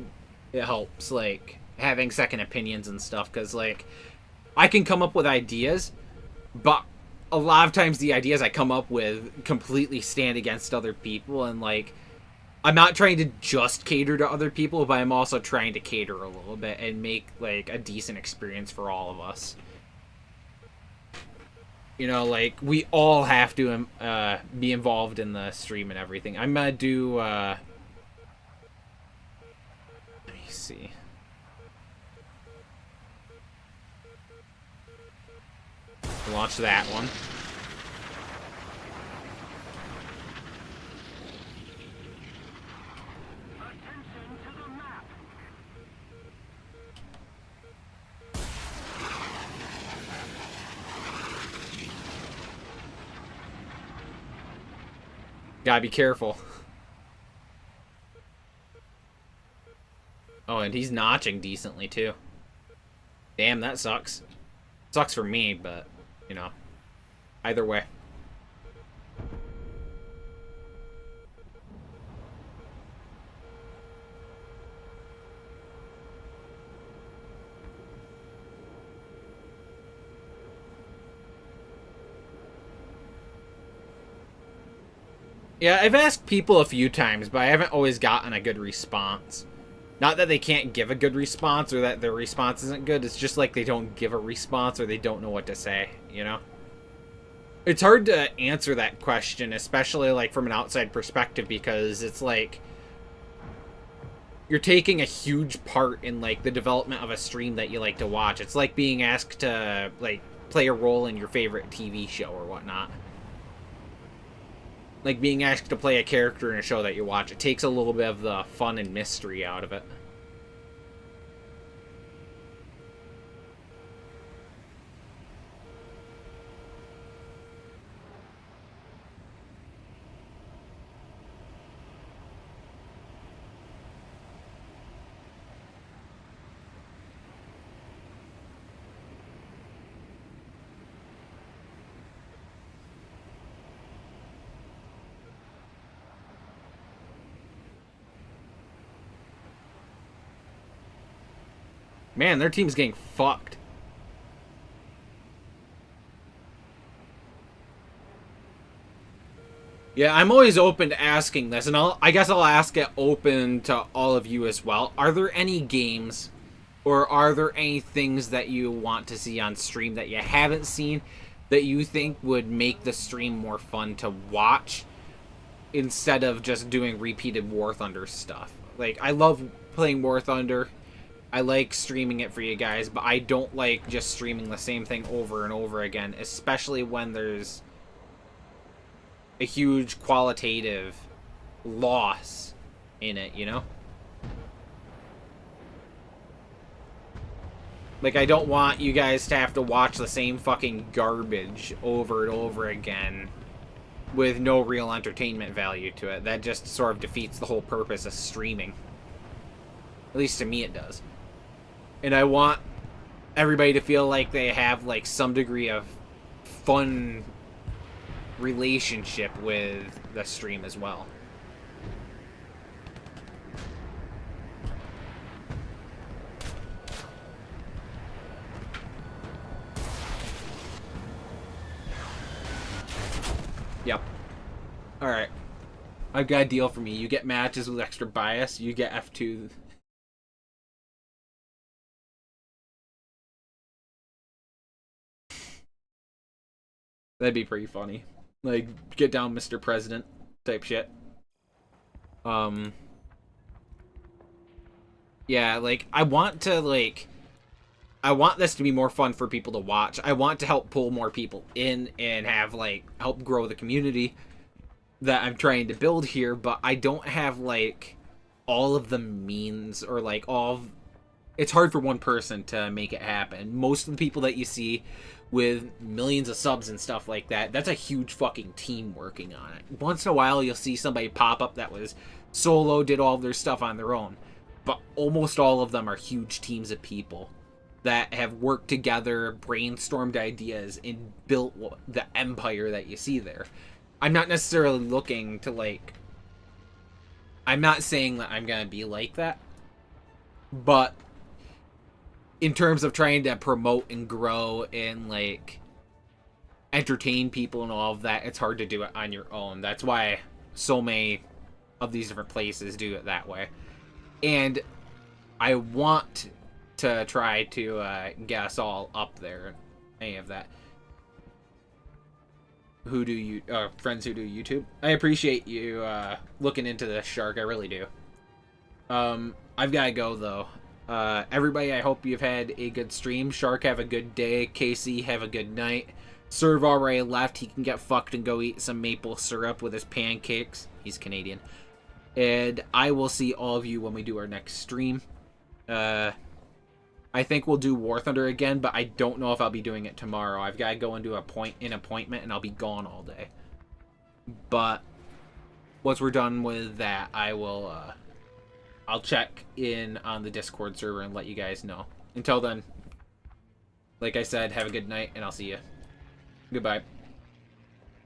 helps, like, having second opinions and stuff, because, like, I can come up with ideas, but a lot of times the ideas I come up with completely stand against other people, and, like, I'm not trying to just cater to other people, but I'm also trying to cater a little bit and make, like, a decent experience for all of us. You know, like, we all have to be involved in the stream and everything. I'm gonna do, let me see. Launch that one. Gotta be careful. Oh, and he's notching decently, too. Damn, that sucks. Sucks for me, but, you know, either way. Yeah, I've asked people a few times, but I haven't always gotten a good response. Not that they can't give a good response or that their response isn't good, it's just like they don't give a response or they don't know what to say, you know? It's hard to answer that question, especially, like, from an outside perspective, because it's like you're taking a huge part in, like, the development of a stream that you like to watch. It's like being asked to, like, play a role in your favorite TV show or whatnot. Like being asked to play a character in a show that you watch. It takes a little bit of the fun and mystery out of it. Man, their team's getting fucked. Yeah, I'm always open to asking this, and I guess I'll ask it open to all of you as well. Are there any games, or are there any things that you want to see on stream that you haven't seen, that you think would make the stream more fun to watch, instead of just doing repeated War Thunder stuff? Like, I love playing War Thunder. I like streaming it for you guys, but I don't like just streaming the same thing over and over again, especially when there's a huge qualitative loss in it, you know? Like, I don't want you guys to have to watch the same fucking garbage over and over again with no real entertainment value to it. That just sort of defeats the whole purpose of streaming. At least to me it does. And I want everybody to feel like they have, like, some degree of fun relationship with the stream as well. Yep. Alright. I've got a deal for me. You get matches with extra bias, you get F2. That'd be pretty funny. Like, get down, Mr. President type shit. Yeah, like, I want this to be more fun for people to watch. I want to help pull more people in and have, like, help grow the community that I'm trying to build here, but I don't have, like, all of the means or, like, it's hard for one person to make it happen. Most of the people that you see with millions of subs and stuff like that, that's a huge fucking team working on it. Once in a while, you'll see somebody pop up that was solo, did all of their stuff on their own. But almost all of them are huge teams of people that have worked together, brainstormed ideas, and built the empire that you see there. I'm not necessarily looking to, like... I'm not saying that I'm gonna be like that. But in terms of trying to promote and grow and, like, entertain people and all of that, it's hard to do it on your own. That's why so many of these different places do it that way. And I want to try to get us all up there, any of that. Friends who do YouTube. I appreciate you looking into this, Shark. I really do. I've got to go, though. Everybody, I hope you've had a good stream. Shark, have a good day. Casey, have a good night. Serve already left. He can get fucked and go eat some maple syrup with his pancakes. He's Canadian. And I will see all of you when we do our next stream. I think we'll do War Thunder again, but I don't know if I'll be doing it tomorrow. I've got to go and do an appointment, and I'll be gone all day. But once we're done with that, I'll check in on the Discord server and let you guys know. Until then, like I said, have a good night, and I'll see you. Goodbye.